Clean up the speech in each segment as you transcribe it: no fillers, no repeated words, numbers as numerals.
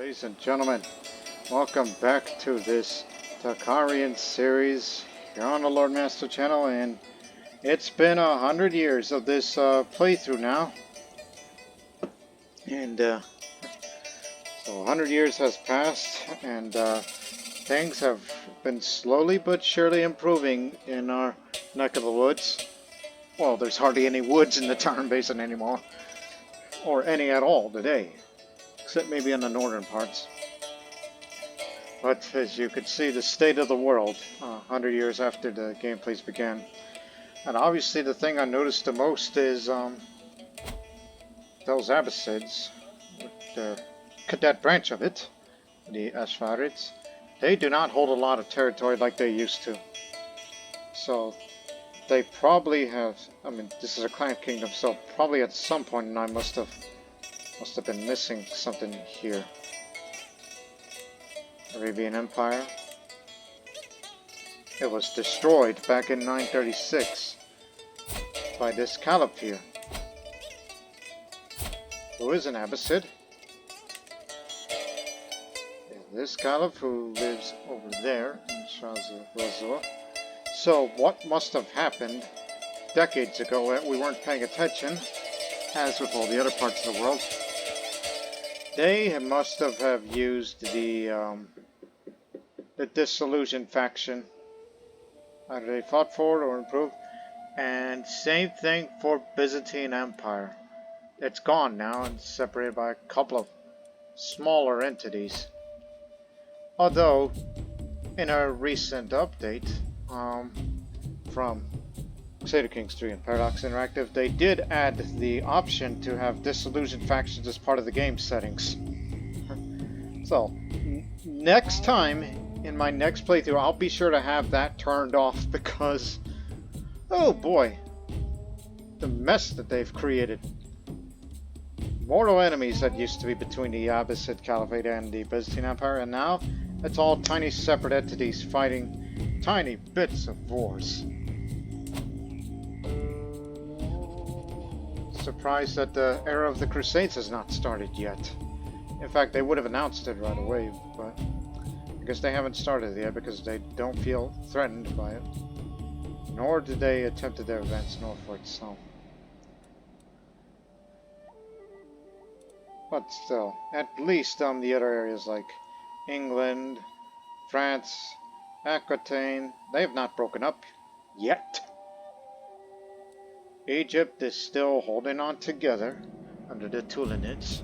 Ladies and gentlemen, welcome back to this Tarkarian series here on the Lord Master channel, and it's been 100 years of this playthrough now, and so 100 years has passed, and things have been slowly but surely improving in our neck of the woods. Well, there's hardly any woods in the Tarn Basin anymore, or any at all today, except maybe in the northern parts. But as you could see, the state of the world 100 years after the gameplays began. And obviously the thing I noticed the most is those Abbasids, the cadet branch of it, the Ashvarids, they do not hold a lot of territory like they used to. So they probably have, I mean, this is a clan kingdom, so probably at some point in time must have been missing something here. Arabian Empire. It was destroyed back in 936 by this caliph here, who is an Abbasid. This caliph who lives over there in Shazir. So what must have happened decades ago that we weren't paying attention, as with all the other parts of the world? They must have used the disillusioned faction. Either they fought for it or improved. And same thing for Byzantine Empire. It's gone now and separated by a couple of smaller entities. Although, in a recent update from Crusader Kings 3 and Paradox Interactive, they did add the option to have disillusioned factions as part of the game settings. So, next time, in my next playthrough, I'll be sure to have that turned off because, oh boy, the mess that they've created. Mortal enemies that used to be between the Abbasid Caliphate and the Byzantine Empire, and now it's all tiny separate entities fighting tiny bits of wars. Surprised that the era of the Crusades has not started yet. In fact, they would have announced it right away, but I guess they haven't started it yet because they don't feel threatened by it. Nor did they attempt their events northward, so. But still, at least the other areas like England, France, Aquitaine, they have not broken up yet. Egypt is still holding on together under the Tulunids.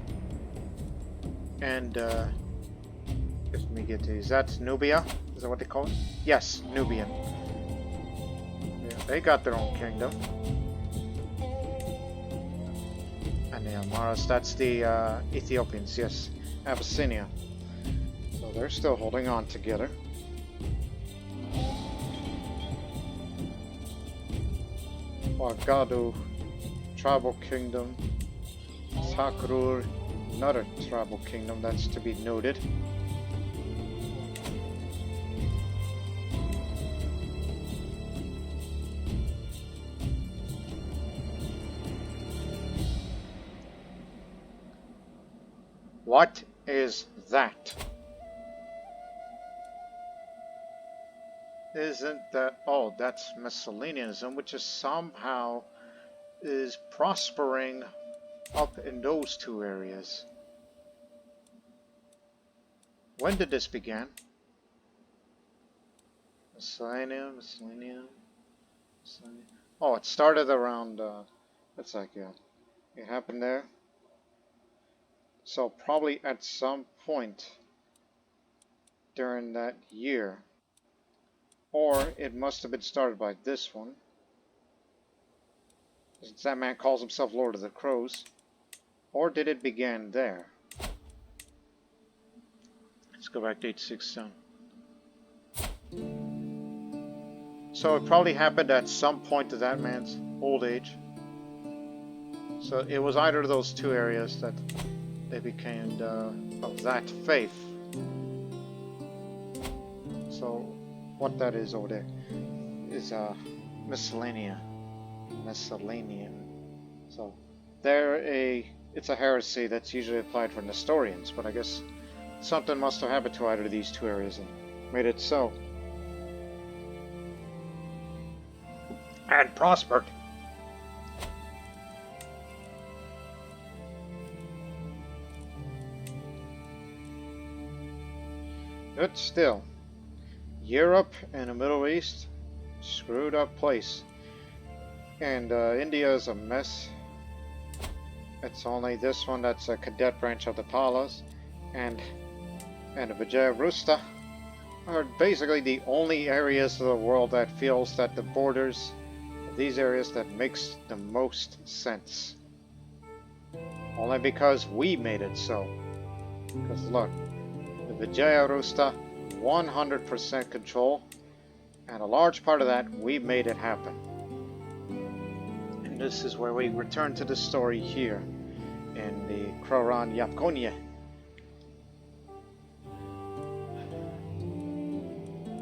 And, let me get these. That's Nubia? Is that what they call it? Yes, Nubian. Yeah, they got their own kingdom. And the Amaras, that's the Ethiopians, yes. Abyssinia. So they're still holding on together. Wagadu, tribal kingdom. Takrur, another tribal kingdom that's to be noted. What is that? Isn't that... oh, that's Miscellaneanism, which is somehow is prospering up in those two areas. When did this begin? Miscellaneum. Oh, it started around, that's like, yeah, it happened there. So probably at some point during that year. Or it must have been started by this one. Since that man calls himself Lord of the Crows. Or did it begin there? Let's go back to 867. So it probably happened at some point of that man's old age. So it was either of those two areas that they became of that faith. So what that is over there is Miscellanea. So it's a heresy that's usually applied for Nestorians, but I guess Something must have happened to either of these two areas and made it so. And prospered. But still, Europe and the Middle East, screwed up place. And India is a mess. It's only this one that's a cadet branch of the Palas, and the Vijaya Rusta are basically the only areas of the world that feels that the borders of these areas that makes the most sense. Only because we made it so. Because look, the Vijaya Rusta, 100% control, and a large part of that we made it happen. And this is where we return to the story here in the Kuśiññe.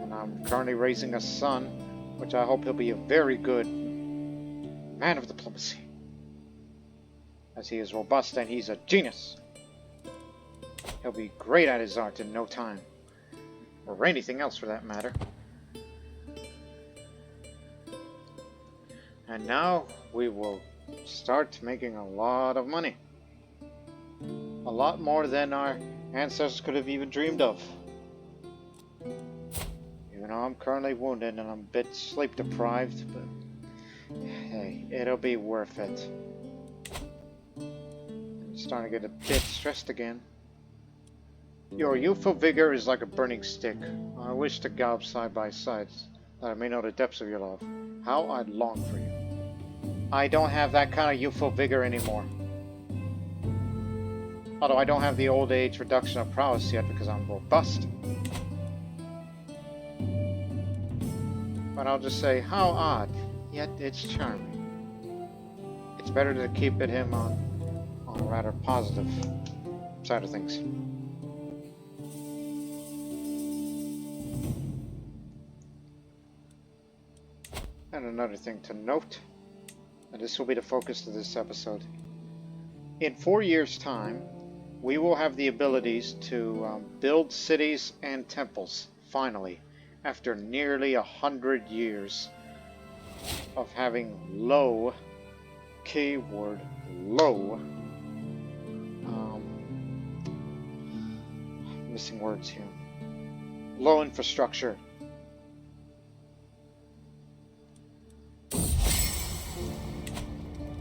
And I'm currently raising a son, which I hope he'll be a very good man of diplomacy, as he is robust and he's a genius. He'll be great at his art in no time, or anything else for that matter. And now we will start making a lot of money. A lot more than our ancestors could have even dreamed of. Even though I'm currently wounded and I'm a bit sleep deprived, but hey, it'll be worth it. I'm starting to get a bit stressed again. Your youthful vigor is like a burning stick. I wish to gallop side by side, that I may know the depths of your love. How I long for you. I don't have that kind of youthful vigor anymore. Although I don't have the old age reduction of prowess yet because I'm robust. But I'll just say, how odd, yet it's charming. It's better to keep him on a rather positive side of things. And another thing to note, and this will be the focus of this episode. In 4 years' time, we will have the abilities to build cities and temples, finally, after nearly 100 years of having low, keyword low, missing words here, low infrastructure.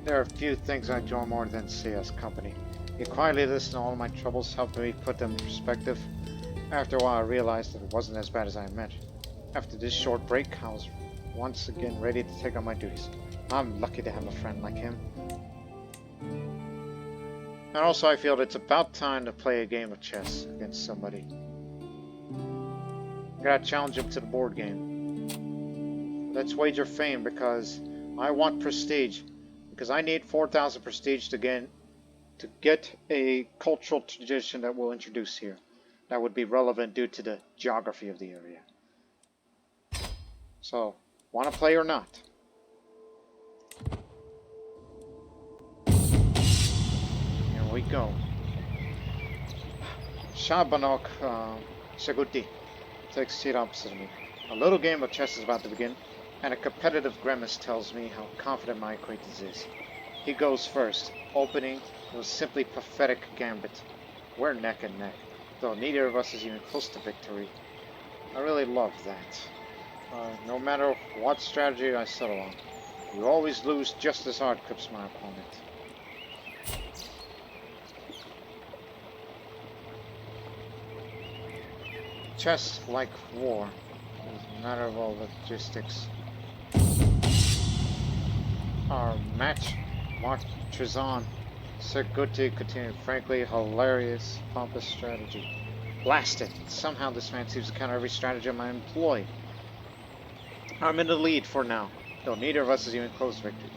There are few things I enjoy more than CS company. You quietly listen to all of my troubles, helping me put them in perspective. After a while, I realized that it wasn't as bad as I imagined. After this short break, I was once again ready to take on my duties. I'm lucky to have a friend like him. And also, I feel that it's about time to play a game of chess against somebody. I gotta challenge him to the board game. Let's wager fame because I want prestige. Because I need 4,000 prestige to get a cultural tradition that we'll introduce here. That would be relevant due to the geography of the area. So, want to play or not? Here we go. Shabanok Shaguti takes seat opposite me. A little game of chess is about to begin, and a competitive grimace tells me how confident my acquaintance is. He goes first, opening with a simply pathetic gambit. We're neck and neck, though neither of us is even close to victory. I really love that. No matter what strategy I settle on, you always lose just as hard, quips my opponent. Chess, like war, is a matter of all logistics. Our match marches on. Seguti continued, frankly hilarious, pompous strategy. Blast it! Somehow this man seems to counter every stratagem I employ. I'm in the lead for now, though neither of us is even close to victory.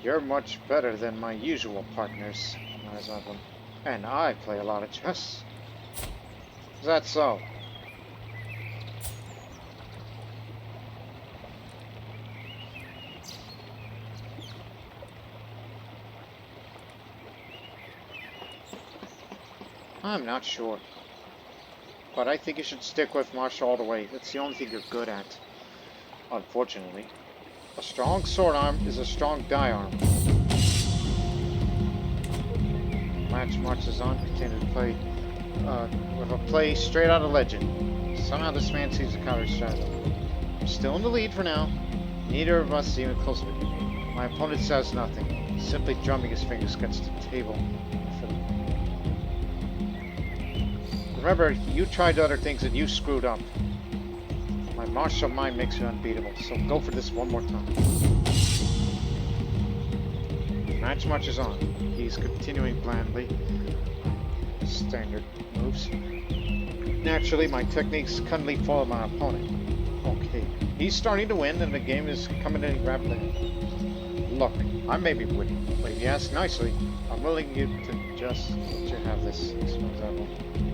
You're much better than my usual partners, and I play a lot of chess. Is that so? I'm not sure. But I think you should stick with martial all the way. That's the only thing you're good at. Unfortunately. A strong sword arm is a strong die arm. Match marches on, continue to play with a play straight out of Legend. Somehow this man sees a counter strategy. I'm still in the lead for now. Neither of us is even close to it. My opponent says nothing. Simply drumming his fingers against the table. Remember, you tried other things and you screwed up. My martial mind makes you unbeatable, so go for this one more time. Match marches on. He's continuing blandly. Standard moves. Naturally, my techniques cunningly follow my opponent. Okay, he's starting to win and the game is coming in rapidly. Look, I may be winning, but if you ask nicely, I'm willing you to just let you have this.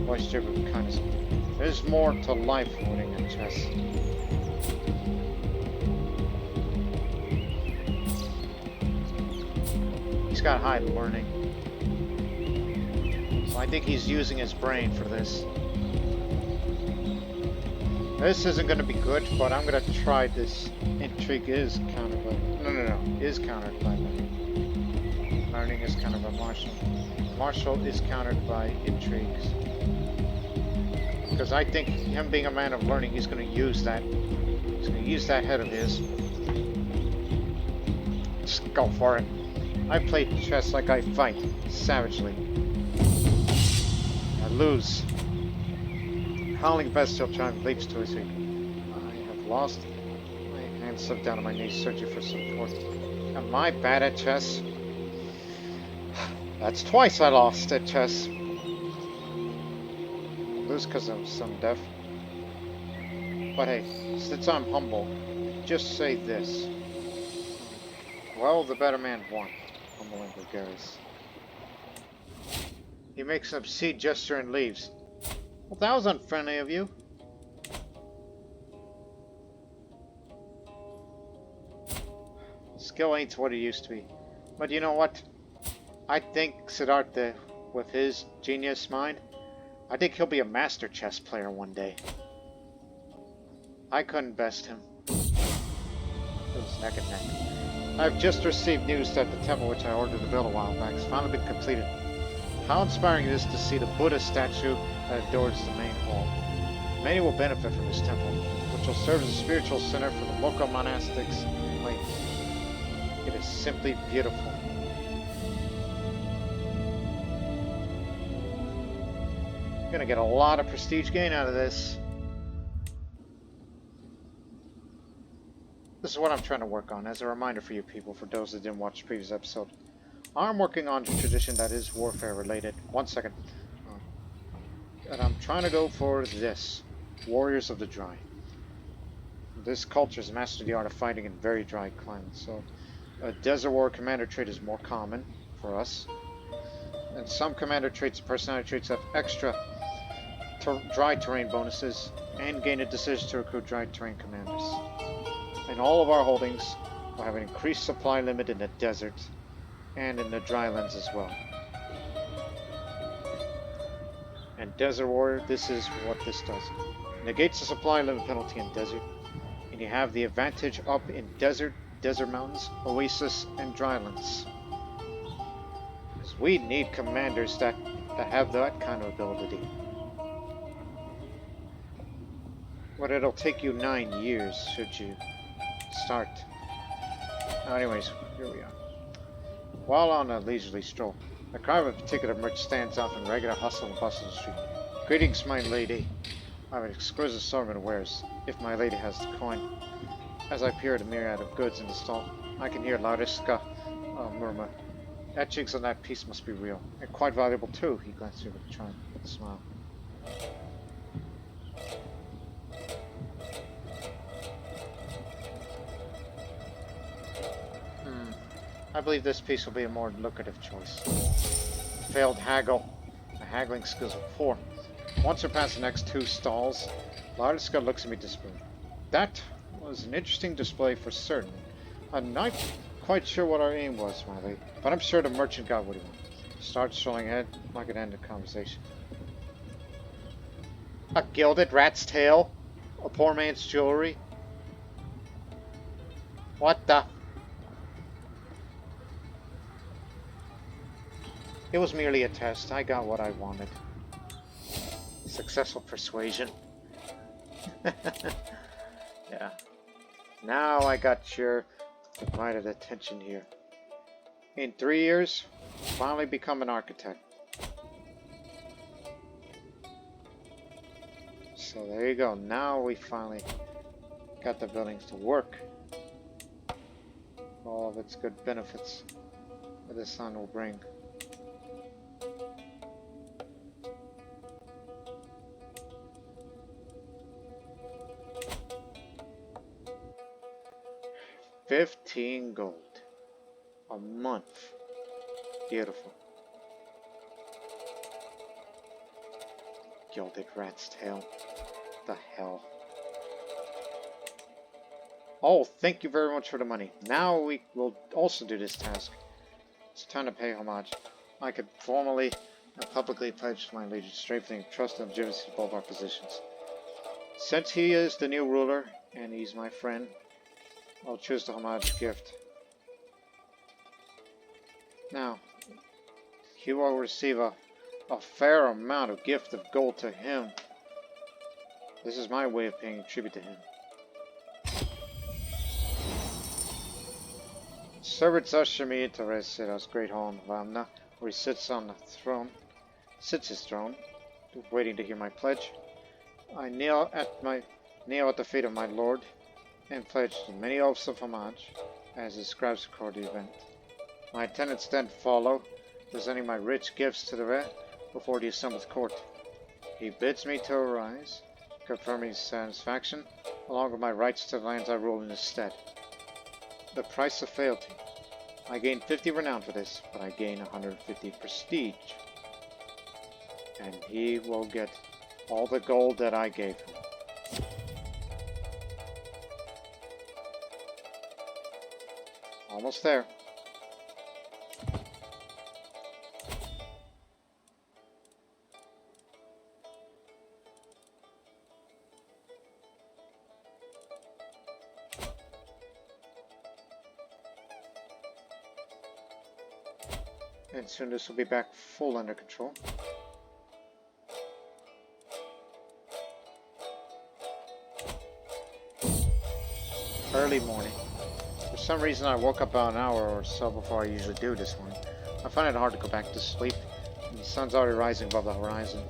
Voice drip with kindness. There's more to life than winning at chess. He's got high learning. So I think he's using his brain for this. This isn't going to be good, but I'm going to try this. Intrigue is countered by... No. Is countered by learning. Learning is countered by martial. Martial is countered by intrigues. Because I think him being a man of learning, he's going to use that. He's going to use that head of his. Just go for it. I play chess like I fight, savagely. I lose. Howling bestial triumph leaps to his feet. I have lost. My hands slip down to my knees, searching for support. Am I bad at chess? That's twice I lost at chess. Lose because I'm some deaf. But hey, since I'm humble, just say this. Well, the better man won. Humble and gregarious. He makes an obscene gesture and leaves. Well, that was unfriendly of you. Skill ain't what it used to be. But you know what? I think Siddhartha, with his genius mind, I think he'll be a master chess player one day. I couldn't best him. It was neck and neck. I've just received news that the temple which I ordered to build a while back has finally been completed. How inspiring it is to see the Buddha statue that adorns the main hall. Many will benefit from this temple, which will serve as a spiritual center for the local monastics. Wait, it is simply beautiful. I'm gonna get a lot of prestige gain out of this. This is what I'm trying to work on, as a reminder for you people, for those that didn't watch the previous episode. I'm working on a tradition that is warfare related. 1 second. And I'm trying to go for this. Warriors of the Dry. This culture has mastered the art of fighting in very dry climates, so a desert war commander trait is more common for us. And some commander traits and personality traits have extra dry terrain bonuses and gain a decision to recruit dry terrain commanders. And all of our holdings will have an increased supply limit in the desert and in the drylands as well. And Desert Warrior, this is what this does. Negates the supply limit penalty in desert, and you have the advantage up in desert, desert mountains, oasis, and drylands. Because we need commanders that have that kind of ability. But it'll take you 9 years should you start. Anyways, here we are. While on a leisurely stroll, a crowd of particular merch stands out from regular hustle and bustle of the street. Greetings, my lady. I have an exquisite assortment of wares, if my lady has the coin. As I peer at a myriad of goods in the stall, I can hear Lariska murmur. Etchings on that piece must be real, and quite valuable too, he glanced through with a triumph, with a smile. I believe this piece will be a more lucrative choice. Failed haggle. My haggling skills are poor. Once I pass the next 2 stalls, Lariska looks at me disapprovingly. That was an interesting display for certain. I'm not quite sure what our aim was, my lady, but I'm sure the merchant got what he wanted. Starts strolling ahead, I could end the conversation. A gilded rat's tail? A poor man's jewelry? What the? It was merely a test. I got what I wanted. Successful persuasion. Yeah. Now I got your divided attention here. In 3 years, finally become an architect. So there you go. Now we finally got the buildings to work. All of its good benefits that the sun will bring. $15 gold a month. Beautiful. Gilded rat's tail. The hell. Oh, thank you very much for the money. Now we will also do this task. It's time to pay homage. I could formally and publicly pledge my allegiance, strengthening trust and legitimacy of both our positions. Since he is the new ruler and he's my friend, I'll choose the homage gift. Now, he will receive a fair amount of gift of gold to him. This is my way of paying tribute to him. Servants usher me into Resera's great hall in Vamna, where he sits his throne, waiting to hear my pledge. I kneel at the feet of my lord, and pledge many oaths of homage, as the scribes record the event. My attendants then follow, presenting my rich gifts to the Re before the assembled court. He bids me to arise, confirming his satisfaction, along with my rights to the lands I rule in his stead. The price of fealty. I gain 50 renown for this, but I gain 150 prestige. And he will get all the gold that I gave him. Almost there. And soon this will be back full under control. Early morning. For some reason I woke up about an hour or so before I usually do this one. I find it hard to go back to sleep, and the sun's already rising above the horizon.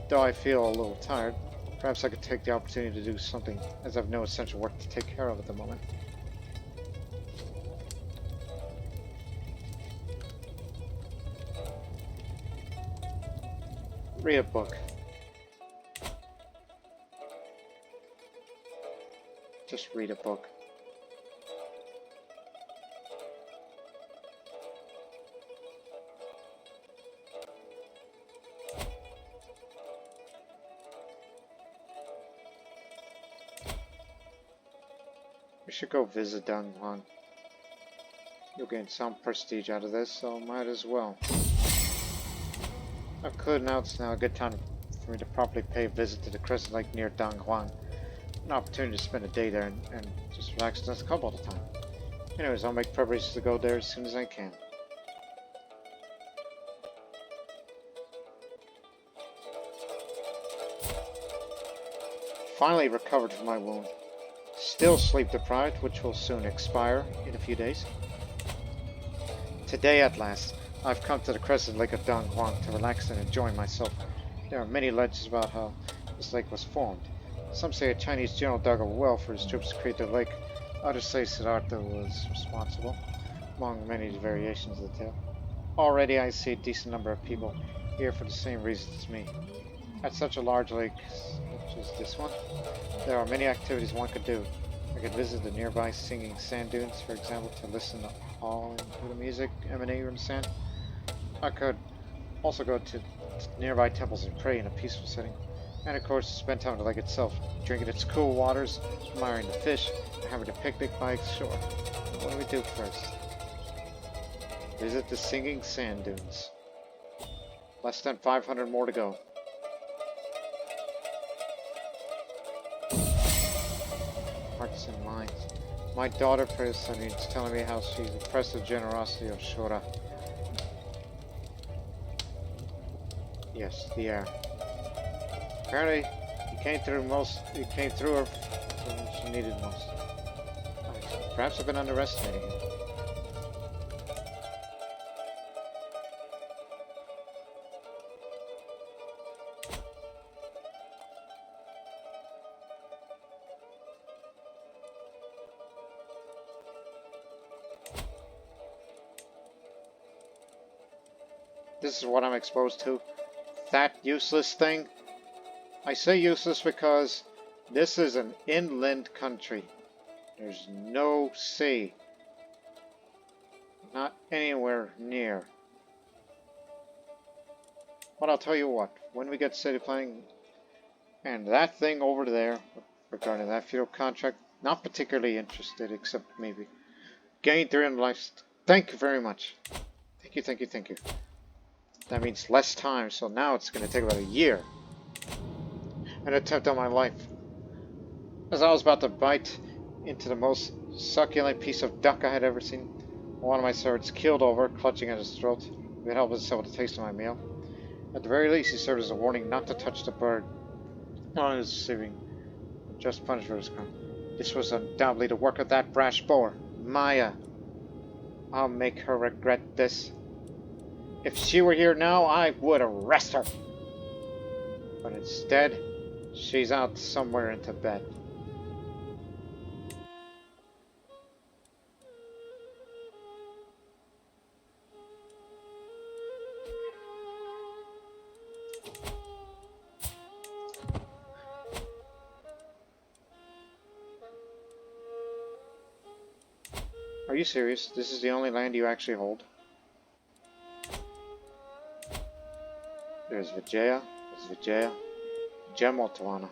Though I feel a little tired, perhaps I could take the opportunity to do something, as I have no essential work to take care of at the moment. Read a book. Just read a book. We should go visit Dang Huang. You'll gain some prestige out of this, so might as well. I could, now it's a good time for me to properly pay a visit to the Crescent Lake near Dang Huang. An opportunity to spend a day there and just relax just a couple at a time. Anyways, I'll make preparations to go there as soon as I can. Finally recovered from my wound. Still sleep deprived, which will soon expire in a few days. Today at last, I've come to the Crescent Lake of Dang Huang to relax and enjoy myself. There are many legends about how this lake was formed. Some say a Chinese general dug a well for his troops to create the lake. Others say Siddhartha was responsible, among many variations of the tale. Already I see a decent number of people here for the same reasons as me. At such a large lake, such as this one, there are many activities one could do. I could visit the nearby singing sand dunes, for example, to listen to all the music emanating from the sand. I could also go to nearby temples and pray in a peaceful setting. And of course, spend time at the lake itself, drinking its cool waters, admiring the fish, and having a picnic by its shore. What do we do first? Visit the singing sand dunes. Less than 500 more to go. hearts and minds. My daughter prays Sari is telling me how she's impressed with the generosity of Shura. Yes, the air. Apparently, he came through her when she needed most. Perhaps I've been underestimating him. This is what I'm exposed to. That useless thing. I say useless because this is an inland country. There's no sea. Not anywhere near. But I'll tell you what, when we get city planning and that thing over there, regarding that feudal contract, not particularly interested, except maybe gain 300 life. Thank you very much. Thank you, thank you, thank you. That means less time, so now it's going to take about a year. An attempt on my life. As I was about to bite into the most succulent piece of duck I had ever seen, one of my servants keeled over, clutching at his throat. He had helped himself to taste of my meal. At the very least, he served as a warning not to touch the bird. No, he was receiving just punished for his crime. This was undoubtedly the work of that brash boar, Maya. I'll make her regret this. If she were here now, I would arrest her. But instead, she's out somewhere in Tibet. Are you serious? This is the only land you actually hold? There's Vijaya, Jamotwana.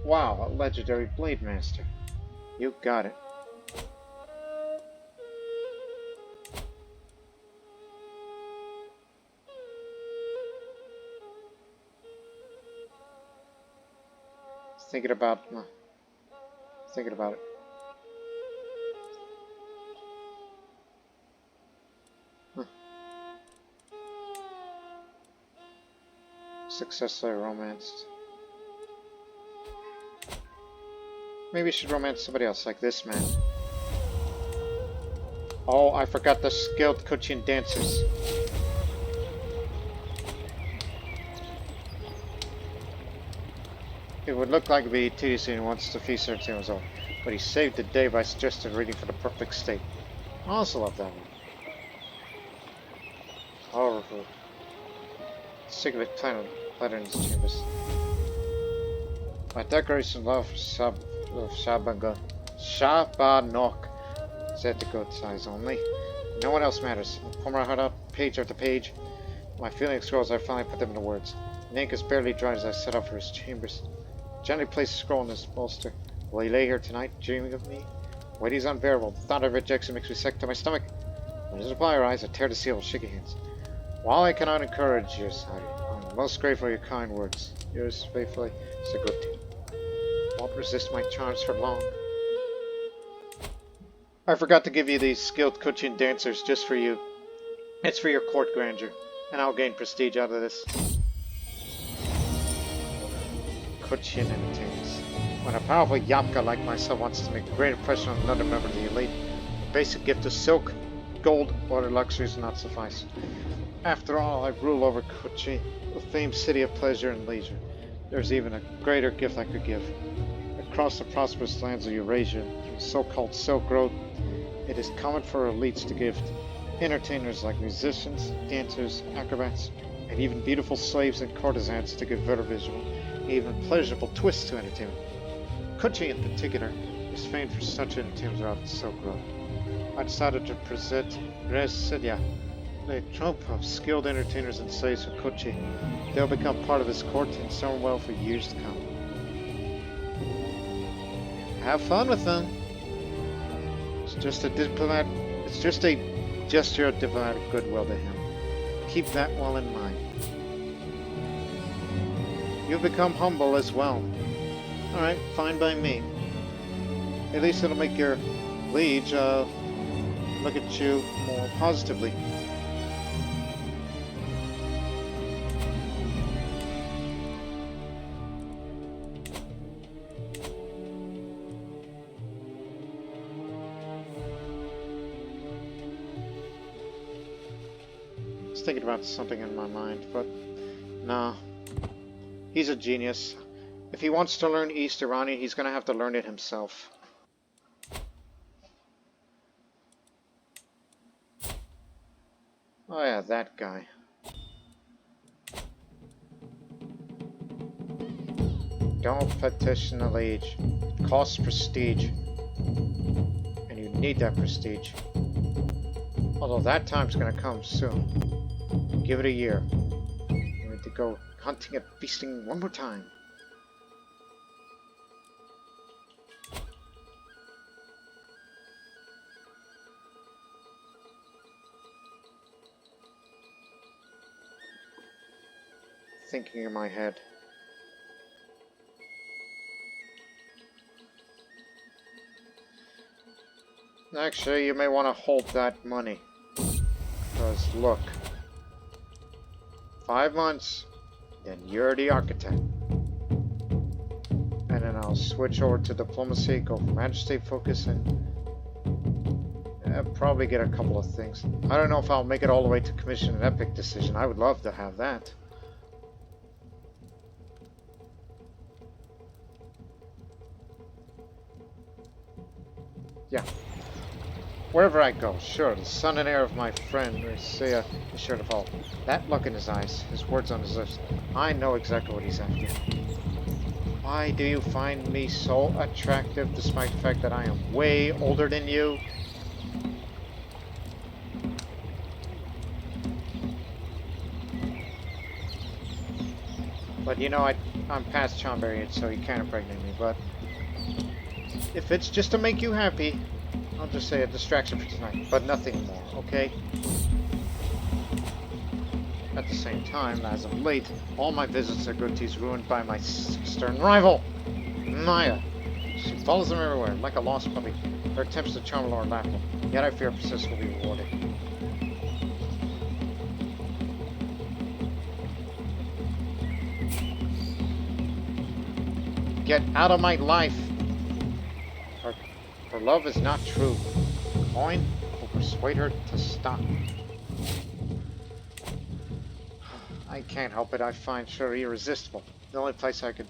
Wow, a legendary blade master. You got it. Thinking about it. Successfully romanced. Maybe you should romance somebody else, like this man. Oh, I forgot the skilled Kuśiññe dancers. It would look like the tedious scene once the feast ceremony was over, but he saved the day by suggesting reading for the perfect state. I also love that one. Powerful. Cigarette platter in his chambers. My decoration love Shabanok. Set to good size only. No one else matters. I pull my heart out page after page. My feeling scrolls, I finally put them into words. The ink is barely dried as I set out for his chambers. Gently place the scroll in his bolster. Will he lay here tonight, dreaming of me? Weight is unbearable. The thought of rejection makes me sick to my stomach. When his reply arrives, I tear the seal with shaky hands. While I cannot encourage you, Sari, I'm most grateful for your kind words. Yours faithfully, Saguti. Won't resist my charms for long. I forgot to give you these skilled Kuśiññe dancers just for you. It's for your court grandeur, and I'll gain prestige out of this. Kuśiññe entertains. When a powerful Yapka like myself wants to make a great impression on another member of the elite, a basic gift of silk, gold, or other luxuries will not suffice. After all, I rule over Kuśiññe, the famed city of pleasure and leisure. There's even a greater gift I could give. Across the prosperous lands of Eurasia, through the so-called Silk Road, it is common for elites to give entertainers like musicians, dancers, acrobats, and even beautiful slaves and courtesans to give very visual, even pleasurable twists to entertainment. Kuśiññe in particular is famed for such entertainment throughout the Silk Road. I decided to present Residia, a troupe of skilled entertainers and slaves for Kuśiññe. They'll become part of his court and serve well for years to come. Have fun with them. It's just a gesture of diplomatic goodwill to him. Keep that well in mind. You become humble as well. Alright, fine by me. At least it'll make your liege look at you more positively. I was thinking about something in my mind, but nah. He's a genius. If he wants to learn East Iranian, he's gonna have to learn it himself. Oh yeah, that guy. Don't petition the liege. It costs prestige. And you need that prestige. Although that time's gonna come soon. Give it a year. You need to go hunting and feasting one more time. Thinking in my head. Actually, you may want to hold that money. Because look. 5 months, then you're the architect. And then I'll switch over to diplomacy, go for majesty focus, and probably get a couple of things. I don't know if I'll make it all the way to commission an epic decision. I would love to have that. Yeah. Wherever I go, sure, the son and heir of my friend, Isaiah, is sure to follow. That look in his eyes, his words on his lips, I know exactly what he's after. Why do you find me so attractive despite the fact that I am way older than you? But you know, I'm past childbearing age, so you can't impregnate me, but if it's just to make you happy, I'll just say a distraction for tonight, but nothing more, okay? At the same time, as of late, all my visits to Guti's ruined by my stern rival, Maya. She follows them everywhere, like a lost puppy. Her attempts to charm Lord Lappel, yet I fear persistence will be rewarded. Get out of my life! Her love is not true. Coin will persuade her to stop. I can't help it. I find her irresistible. The only place I could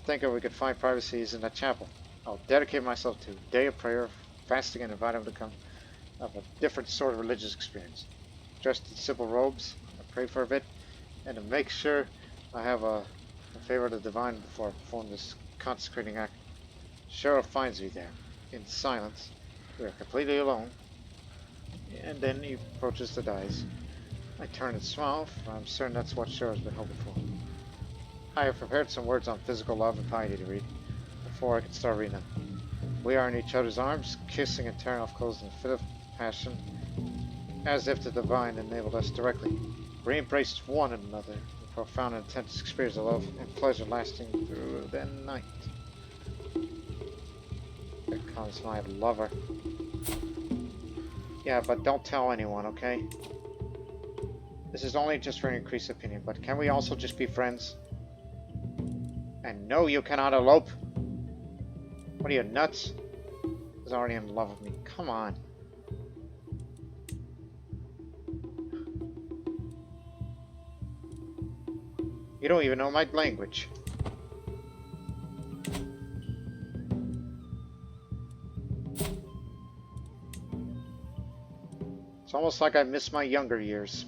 think of we could find privacy is in the chapel. I'll dedicate myself to a day of prayer, fasting, and invite him to come have a different sort of religious experience. Dressed in simple robes, I pray for a bit, and to make sure I have a favor of the divine before I perform this consecrating act. Cheryl finds me there. In silence, we are completely alone, and then he approaches the dice. I turn and smile, for I'm certain that's what Cheryl's been hoping for. I have prepared some words on physical love and piety to read, before I can start reading them. We are in each other's arms, kissing and tearing off clothes in a fit of passion, as if the divine enabled us directly. We embraced one another in a profound and intense experience of love and pleasure lasting through the night. Here comes my lover. Yeah, but don't tell anyone, okay? This is only just for an increased opinion, but can we also just be friends? And no, you cannot elope! What are you, nuts? He's already in love with me. Come on. You don't even know my language. It's almost like I miss my younger years.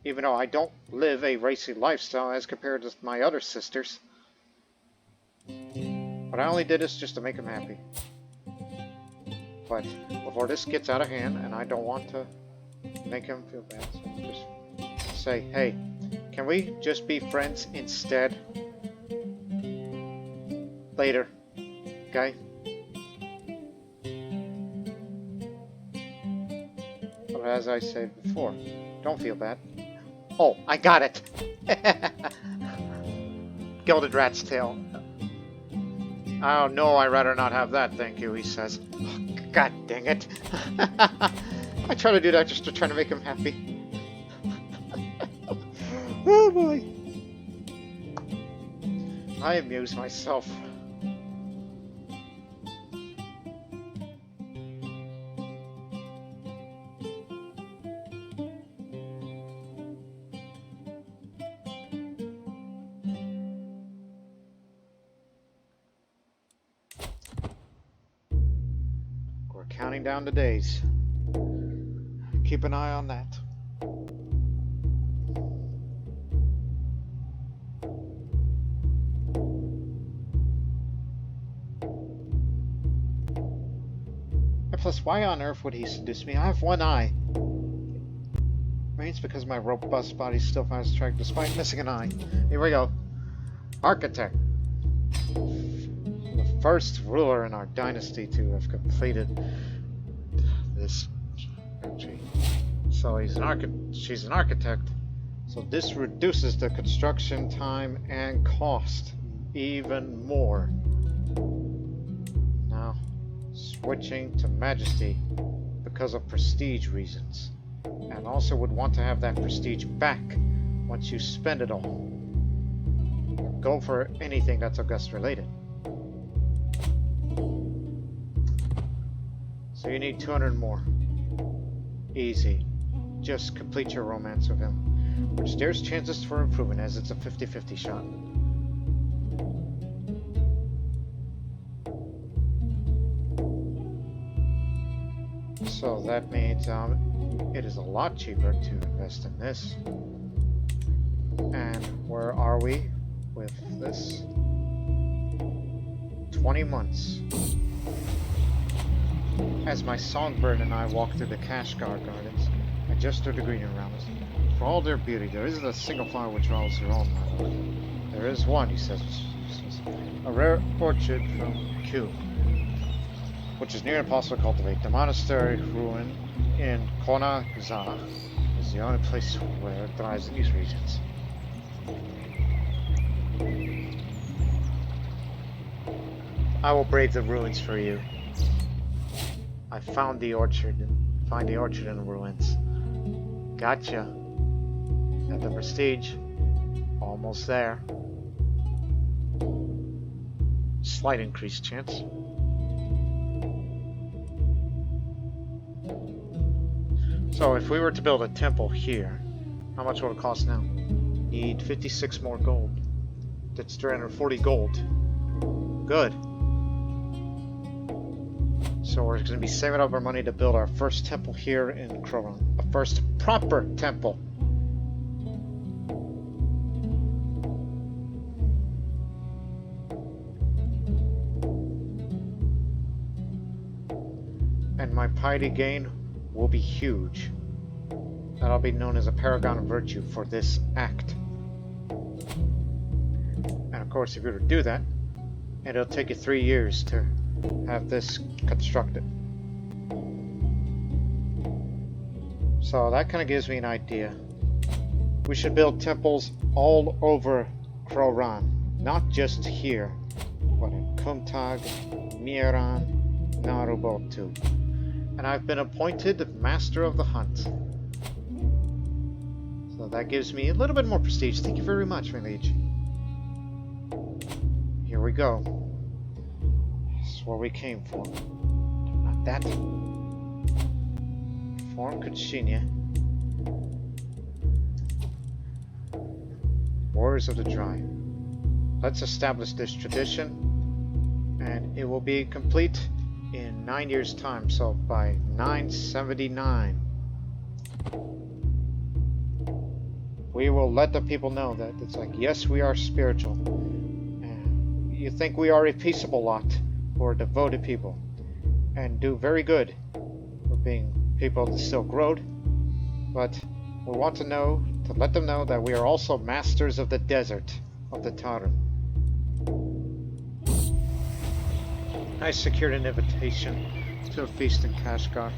Even though I don't live a racy lifestyle as compared to my other sisters. But I only did this just to make him happy. But before this gets out of hand, and I don't want to make him feel bad, so I'll just say, hey, can we just be friends instead? Later. Okay? But as I said before, don't feel bad. Oh, I got it! gilded rat's tail. Oh no, I'd rather not have that, thank you, he says. Oh, God dang it. I try to do that just to try to make him happy. Oh boy. I amuse myself. We're counting down the days. Keep an eye on that. And plus, why on earth would he seduce me? I have one eye. Maybe it's because my robust body still finds attractive despite missing an eye. Here we go. Architect. The first ruler in our dynasty to have completed this. So she's an architect. So this reduces the construction time and cost even more. Now, switching to majesty because of prestige reasons. And also would want to have that prestige back once you spend it all. Go for anything that's August related. So you need 200 more. Easy. Just complete your romance with him, which there's chances for improvement as it's a 50-50 shot. So that means it is a lot cheaper to invest in this. And where are we with this? 20 months. As my songbird and I walk through the Kashgar gardens, I gesture the greenery around us. For all their beauty, there isn't a single flower which riles their own, my lord. There is one, he says, a rare orchard from Q, which is near impossible to cultivate. The monastery ruin in Konaza is the only place where it thrives in these regions. I will brave the ruins for you. I found the orchard and find the orchard in the ruins. Gotcha. Got the prestige. Almost there. Slight increased chance. So if we were to build a temple here, how much would it cost now? Need 56 more gold. That's 340 gold. Good. So we're going to be saving up our money to build our first temple here in Kroran. A first proper temple. And my piety gain will be huge. That'll be known as a paragon of virtue for this act. And of course, if you were to do that, it'll take you 3 years to have this constructed. So that kind of gives me an idea. We should build temples all over Kroran, not just here, but in Kumtag, Miran, Narubot too. And I've been appointed Master of the Hunt. So that gives me a little bit more prestige. Thank you very much, my liege. Here we go. This is where we came for. Not that. Form Kuśiññe. Warriors of the Dry. Let's establish this tradition, and it will be complete in 9 years' time, so by 979 we will let the people know that it's like, yes, we are spiritual, and you think we are a peaceable lot who are devoted people and do very good for being people of the Silk Road, but we want to know, to let them know that we are also masters of the desert of the Taru. I secured an invitation to a feast in Kashgar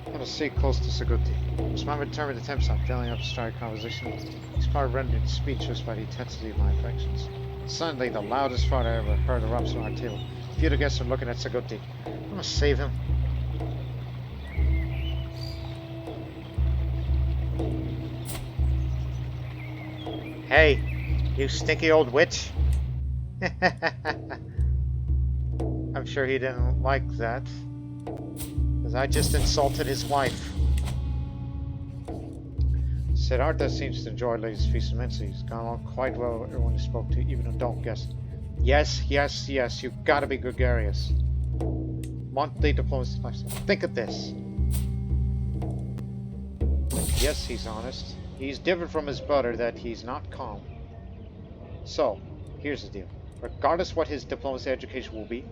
and a seat close to Saguti. Usman determined attempts on filling up a starry conversation. He's probably rendered speechless by the intensity of my affections. Suddenly, the loudest fart I ever heard erupts from our table. A few of the guests are looking at Saguti. I'm gonna save him. Hey, you stinky old witch. I'm sure he didn't like that, because I just insulted his wife. Siddhartha seems to enjoy Lady's feast immensely. He's gone along quite well with everyone he spoke to, even adult guests. Yes, yes, yes, you gotta be gregarious. Monthly diplomacy lifestyle. Think of this. Yes, he's honest. He's different from his brother that he's not calm. So, here's the deal. Regardless what his diplomacy education will be,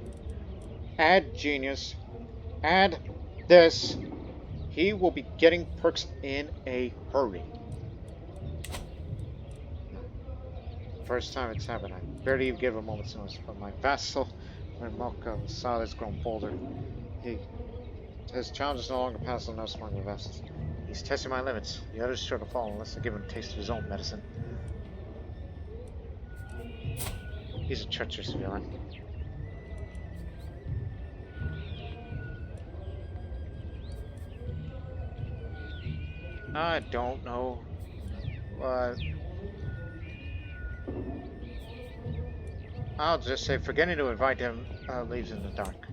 add genius, add this, he will be getting perks in a hurry. First time it's happened, I barely even gave a moment's notice, but my vassal, when Mocha saw has grown bolder. His challenge is no longer passed on us among the vassals. He's testing my limits. The others sure to fall unless I give him a taste of his own medicine. He's a treacherous villain. I don't know. I'll just say forgetting to invite him leaves in the dark.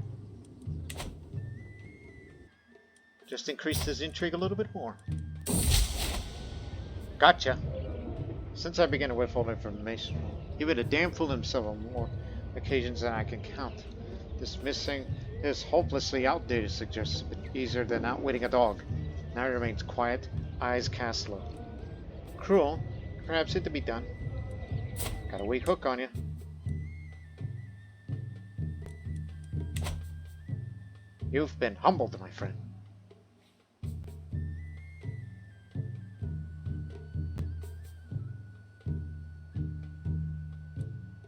Just increased his intrigue a little bit more. Gotcha. Since I began to withhold information, he would have damn fooled himself on more occasions than I can count. Dismissing his hopelessly outdated suggestions a bit easier than outwitting a dog. Now he remains quiet, eyes cast low. Cruel, perhaps it to be done. Got a weak hook on you. You've been humbled, my friend.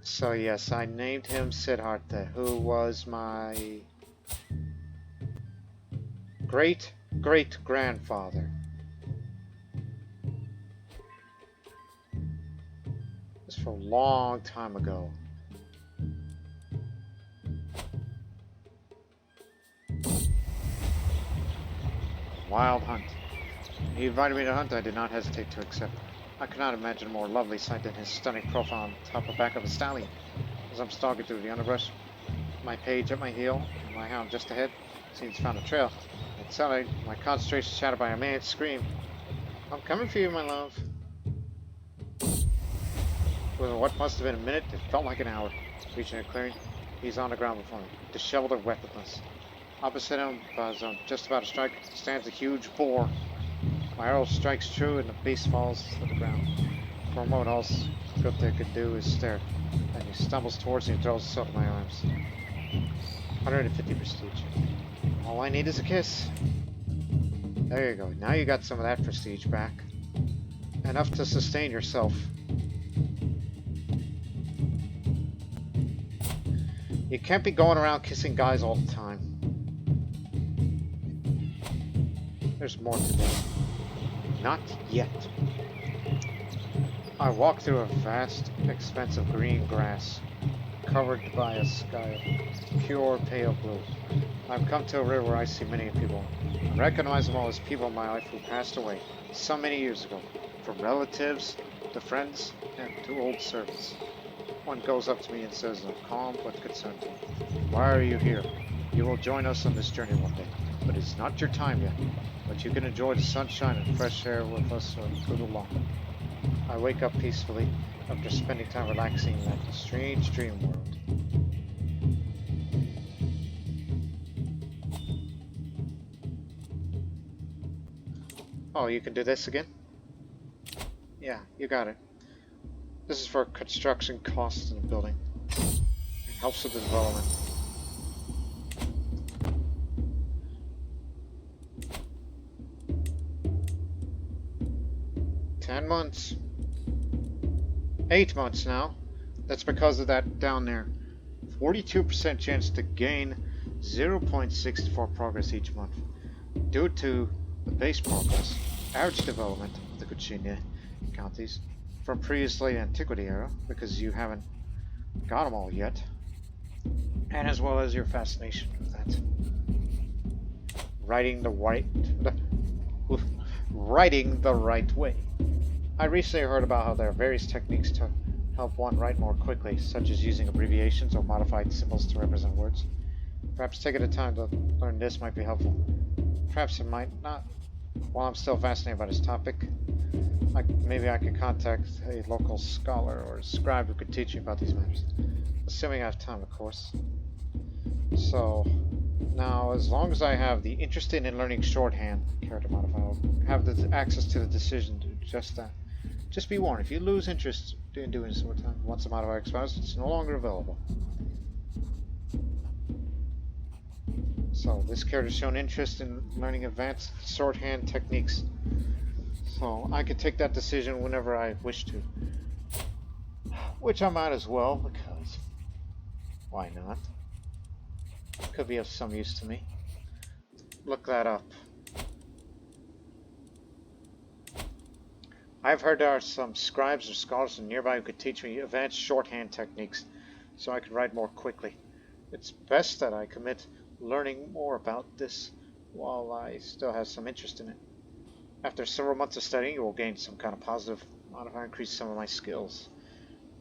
So yes, I named him Siddhartha, who was my great-great-grandfather. This was a long time ago. Wild hunt. He invited me to hunt, I did not hesitate to accept. I could not imagine a more lovely sight than his stunning profile on top of back of a stallion. As I'm stalking through the underbrush, my page at my heel, and my hound just ahead, seems found a trail. At sunlight, my concentration shattered by a man's scream. I'm coming for you, my love. Within what must have been a minute, it felt like an hour. Reaching a clearing, he's on the ground before me, disheveled and weaponless. Opposite him, as I'm just about to strike, stands a huge boar. My arrow strikes true and the beast falls to the ground. For a moment, all Scripta could do is stare. Then he stumbles towards me and throws himself in my arms. 150 prestige. All I need is a kiss. There you go. Now you got some of that prestige back. Enough to sustain yourself. You can't be going around kissing guys all the time. There's more to do. Not yet. I walk through a vast expanse of green grass, covered by a sky of pure pale blue. I've come to a river where I see many people. I recognize them all as people in my life who passed away so many years ago, from relatives to friends and to old servants. One goes up to me and says in a calm but concerned tone, "Why are you here? You will join us on this journey one day, but it's not your time yet. But you can enjoy the sunshine and fresh air with us a little longer." I wake up peacefully after spending time relaxing in that strange dream world. Oh, you can do this again? Yeah, you got it. This is for construction costs in the building. It helps with the development. Months. 8 months now. That's because of that down there. 42% chance to gain 0.64 progress each month. Due to the base progress, average development of the Kuśiññe counties from previous late antiquity era, because you haven't got them all yet. And as well as your fascination with that. Writing the right way. I recently heard about how there are various techniques to help one write more quickly, such as using abbreviations or modified symbols to represent words. Perhaps taking the time to learn this might be helpful. Perhaps it might not. While I'm still fascinated by this topic, maybe I could contact a local scholar or scribe who could teach me about these matters. Assuming I have time, of course. So, now, as long as I have the interest in learning shorthand character modifier, I'll have the access to the decision to just that. Just be warned, if you lose interest in doing this once the modifier expires, it's no longer available. So, this character's shown interest in learning advanced shorthand techniques. So, I could take that decision whenever I wish to. Which I might as well, because why not? Could be of some use to me. Look that up. I've heard there are some scribes or scholars nearby who could teach me advanced shorthand techniques so I could write more quickly. It's best that I commit learning more about this while I still have some interest in it. After several months of studying, you will gain some kind of positive modifier, increase some of my skills.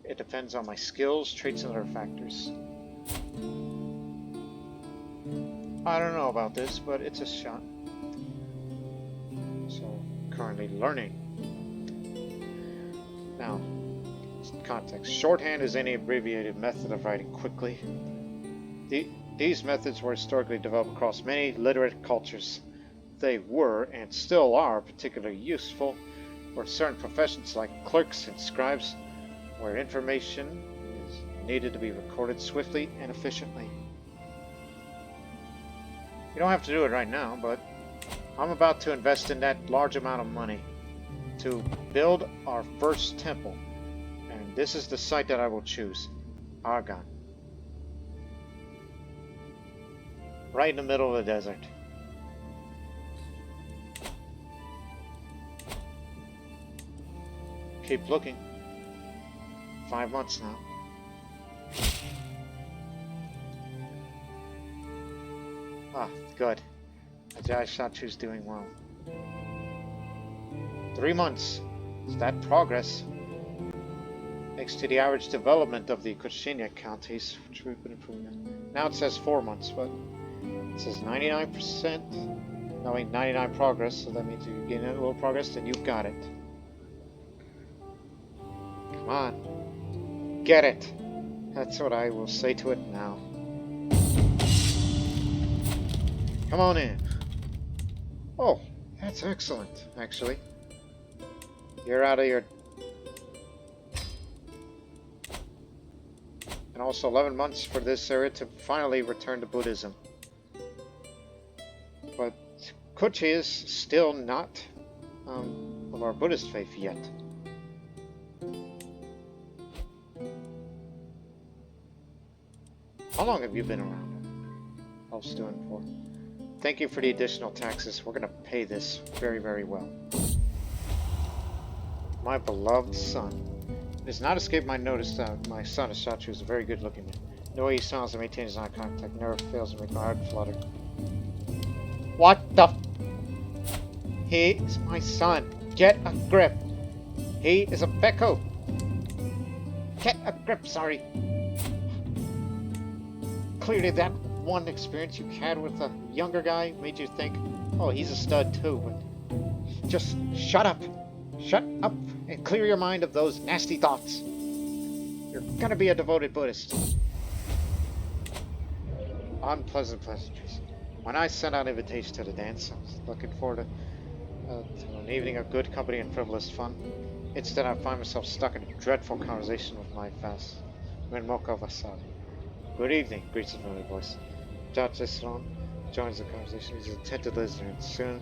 It depends on my skills, traits, and other factors. I don't know about this, but it's a shot. So, currently learning. Now, context. Shorthand is any abbreviated method of writing quickly. These methods were historically developed across many literate cultures. They were, and still are, particularly useful for certain professions like clerks and scribes, where information is needed to be recorded swiftly and efficiently. You don't have to do it right now, but I'm about to invest in that large amount of money to build our first temple, and this is the site that I will choose, Argon. Right in the middle of the desert. Keep looking. 5 months now. Ah, good. Arśi-Kuči's doing well. 3 months. Is that progress? Thanks to the average development of the Kuśiññe counties, which we've been improving. Now it says 4 months, but it says 99%. No, wait, 99 progress, so that means you gain a little progress, then you've got it. Come on. Get it. That's what I will say to it now. Come on in. Oh, that's excellent, actually. You're out of your... And also 11 months for this area to finally return to Buddhism. But Kuśiññe is still not of our Buddhist faith yet. How long have you been around? I'll still in for. Thank you for the additional taxes. We're going to pay this very, very well. My beloved son. It has not escaped my notice that my son Arśi-Kuči is a very good looking man. The way he smiles and maintains eye contact never fails to make my heart flutter. What the f? He is my son. Get a grip. He is a Becco. Get a grip, Sari. Clearly that one experience you had with a younger guy made you think, oh, he's a stud too, but just shut up. Shut up and clear your mind of those nasty thoughts. You're gonna be a devoted Buddhist. Unpleasant pleasantries. When I sent out invitations to the dance, I was looking forward to an evening of good company and frivolous fun. Instead, I find myself stuck in a dreadful conversation with my fast Renmoko Vasari. Good evening, greets a familiar voice. Judge Islam joins the conversation. He's an attentive listener, and soon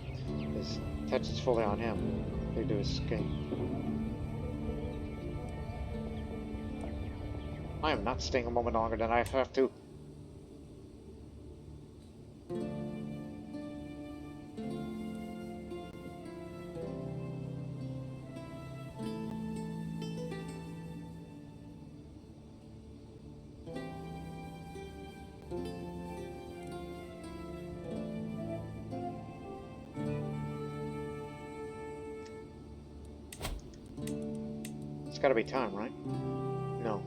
his attention's fully on him. They do escape. I am not staying a moment longer than I have to. It's gotta be time, right? No.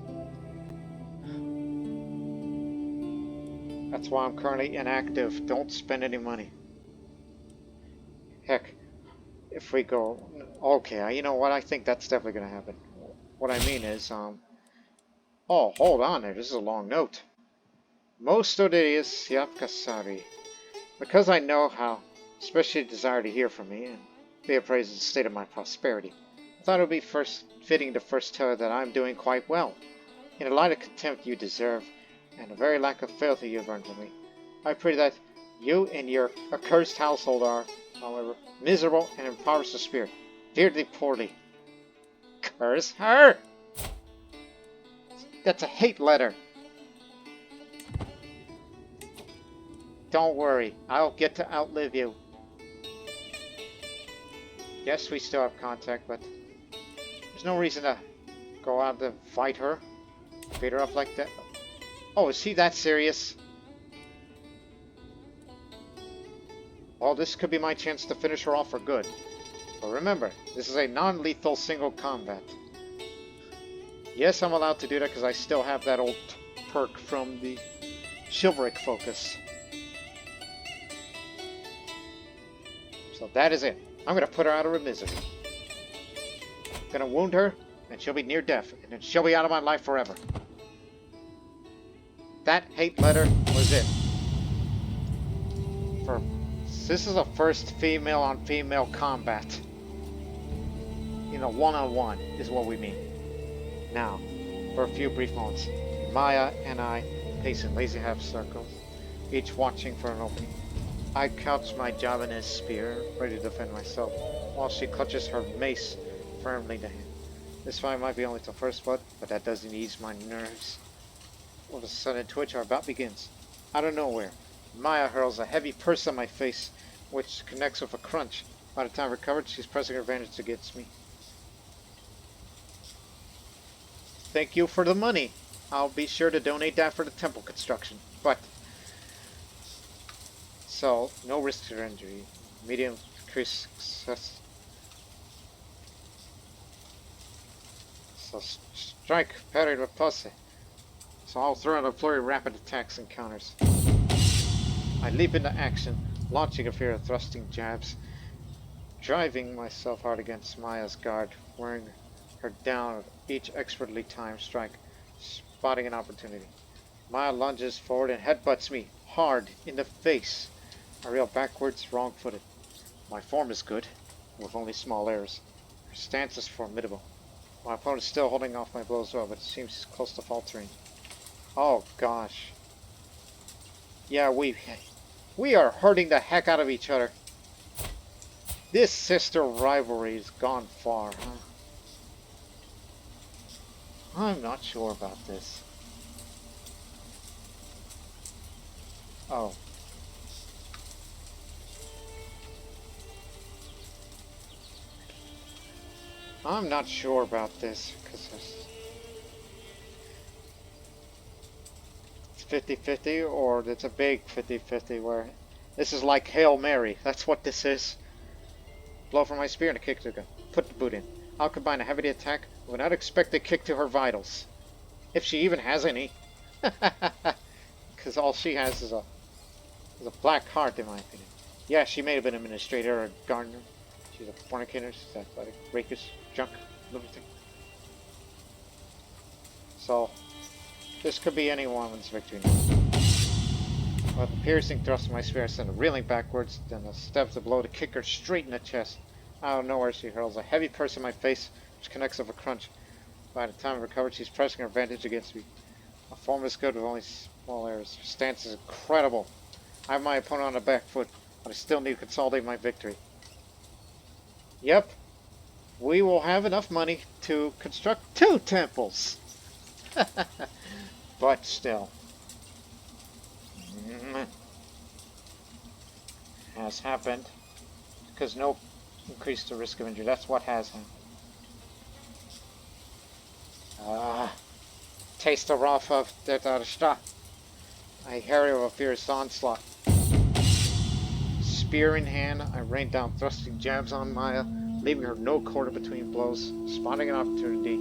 That's why I'm currently inactive. Don't spend any money. Heck, if we go... Okay, you know what? I think that's definitely gonna happen. What I mean is, Oh, hold on there. This is a long note. Most odious Sari. Because I know how especially desire to hear from me and be appraised of the state of my prosperity, I thought it would be fitting to first tell her that I am doing quite well. In the light of contempt you deserve, and the very lack of fealty you have earned from me, I pray that you and your accursed household are, however, miserable and impoverished of spirit. Fear thee poorly. Curse her! That's a hate letter. Don't worry, I'll get to outlive you. Yes, we still have contact, but there's no reason to go out to fight her. Beat her up like that. Oh, is he that serious? Well, this could be my chance to finish her off for good. But remember, this is a non-lethal single combat. Yes, I'm allowed to do that because I still have that old perk from the chivalric focus. So that is it. I'm going to put her out of her misery. I'm going to wound her, and she'll be near death, and then she'll be out of my life forever. That hate letter was it. This is a first female on female combat. You know, one-on-one is what we mean. Now, for a few brief moments, Maya and I pace in lazy half circles, each watching for an opening. I couch my javelin in his spear, ready to defend myself, while she clutches her mace firmly to hand. This fight might be only till first blood, but that doesn't ease my nerves. With a sudden twitch, our bout begins. Out of nowhere, Maya hurls a heavy purse at my face, which connects with a crunch. By the time I recovered, she's pressing her advantage against me. Thank you for the money. I'll be sure to donate that for the temple construction. But, so, no risk to injury. Medium increased success. So, strike, parry, repulse. So I'll throw out a flurry of rapid attacks and counters. I leap into action, launching a fear of thrusting jabs, driving myself hard against Maya's guard, wearing her down with each expertly timed strike, spotting an opportunity. Maya lunges forward and headbutts me hard in the face. I reel backwards, wrong-footed. My form is good, with only small errors. Her stance is formidable. My opponent is still holding off my blows well, but it seems he's close to faltering. Oh gosh. Yeah, we are hurting the heck out of each other. This sister rivalry has gone far, huh? I'm not sure about this. Oh. I'm not sure about this, because it's 50-50, or it's a big 50-50, where this is like Hail Mary. That's what this is. Blow from my spear and a kick to the gun. Put the boot in. I'll combine a heavy attack with an unexpected kick to her vitals. If she even has any. Because all she has is a black heart, in my opinion. Yeah, she may have been an administrator or a gardener. She's a fornicator, she's athletic, rakish, junk, everything. So, this could be any woman's victory now. With a piercing thrust of my spear, I send her reeling backwards, then a step to the blow to kick her straight in the chest. Out of nowhere, she hurls a heavy purse in my face, which connects with a crunch. By the time I recovered, she's pressing her advantage against me. My form is good with only small errors. Her stance is incredible. I have my opponent on the back foot, but I still need to consolidate my victory. Yep, we will have enough money to construct 2 temples. But still. Has happened. Because no increase the risk of injury. That's what has happened. Taste the wrath of Ytarimypoy. I harry with a fierce onslaught. Spear in hand, I rain down thrusting jabs on Maya, leaving her no quarter between blows. Spotting an opportunity,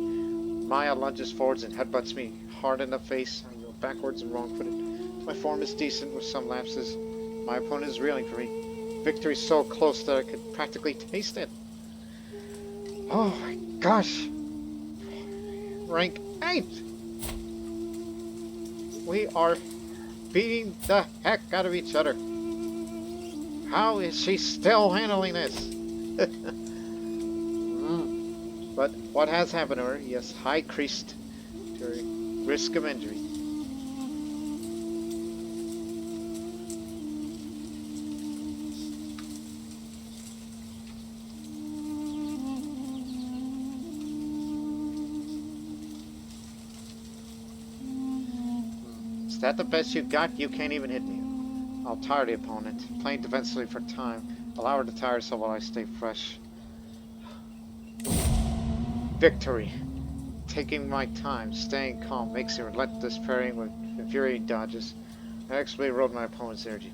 Maya lunges forwards and headbutts me hard in the face. I go backwards and wrong-footed. My form is decent with some lapses. My opponent is reeling for me. Victory's so close that I could practically taste it. Oh my gosh! Rank 8! We are beating the heck out of each other. How is she still handling this? But what has happened to her? Yes, high priest to risk of injury. Is that the best you got? You can't even hit me. I'll tire the opponent. Playing defensively for time. Allow her to tire herself while I stay fresh. Victory. Taking my time, staying calm, makes a relentless parrying with infuriating dodges. I actually erode my opponent's energy.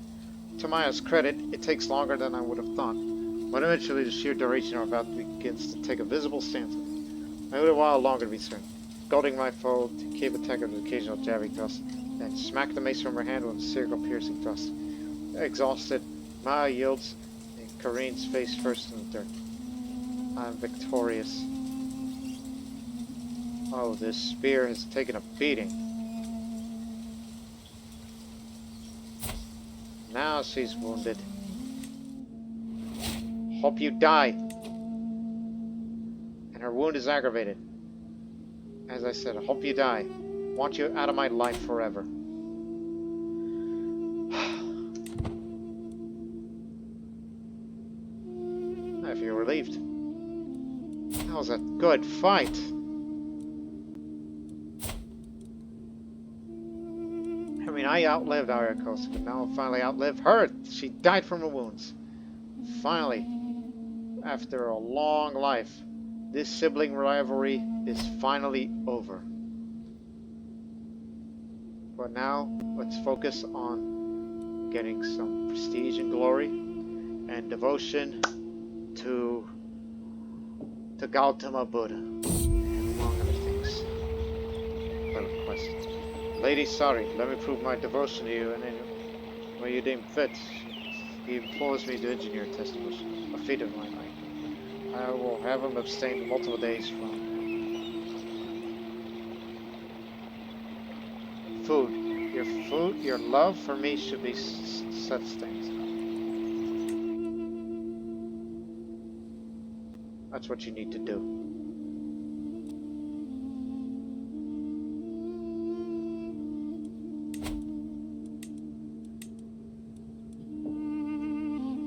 To Maya's credit, it takes longer than I would have thought, but eventually the sheer duration of our bout begins to take a visible stance. I wait a while longer to be certain, goading my foe to keep attacking with an occasional jabbing thrust, then smack the mace from her hand with a single piercing thrust. Exhausted, Maya yields, and careens face first in the dirt. I'm victorious. Oh, this spear has taken a beating. Now she's wounded. Hope you die. And her wound is aggravated. As I said, I hope you die. Want you out of my life forever. I feel relieved. That was a good fight. I mean, I outlived Arśi-Kuči, but now I'll finally outlive her. She died from her wounds. Finally, after a long life, this sibling rivalry is finally over. But now, let's focus on getting some prestige and glory and devotion to Gautama Buddha, among other things. A request. Lady Sari, let me prove my devotion to you in any way you deem fit. He implores me to engineer a test a feat of mine. I will have him abstain multiple days from food. Your love for me should be such things. That's what you need to do.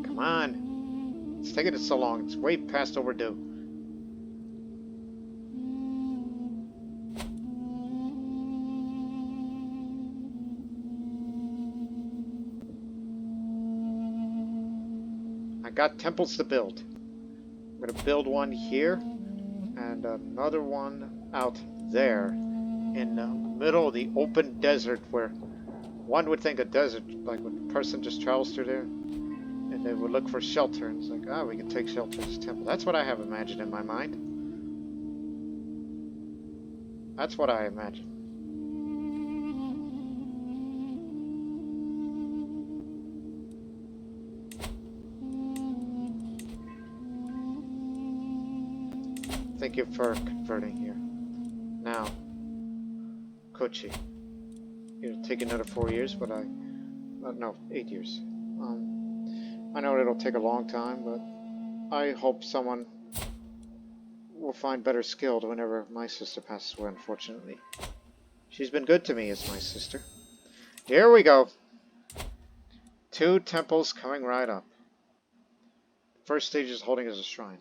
Come on. It's taking it so long. It's way past overdue. I got temples to build. I'm going to build one here and another one out there in the middle of the open desert, where one would think a desert, like when a person just travels through there and they would look for shelter, and it's like, oh, we can take shelter in this temple. That's what I have imagined in my mind. That's what I imagine. Thank you for converting here. Now, Kushi. It'll take another 4 years, but no, 8 years. I know it'll take a long time, but I hope someone will find better skilled whenever my sister passes away, unfortunately. She's been good to me as my sister. Here we go. 2 temples coming right up. First stage is holding as a shrine.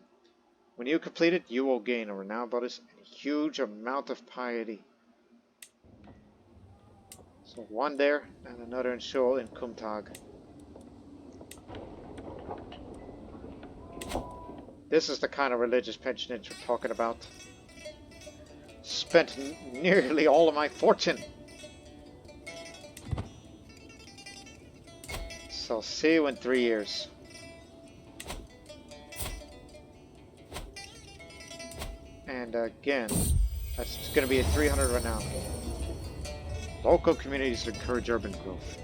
When you complete it, you will gain a renowned Buddhist and a huge amount of piety. So one there, and another in Shul in Kumtag. This is the kind of religious patronage we're talking about. Spent nearly all of my fortune. So see you in 3 years. And again, That's going to be a 300 renown. Local communities encourage urban growth.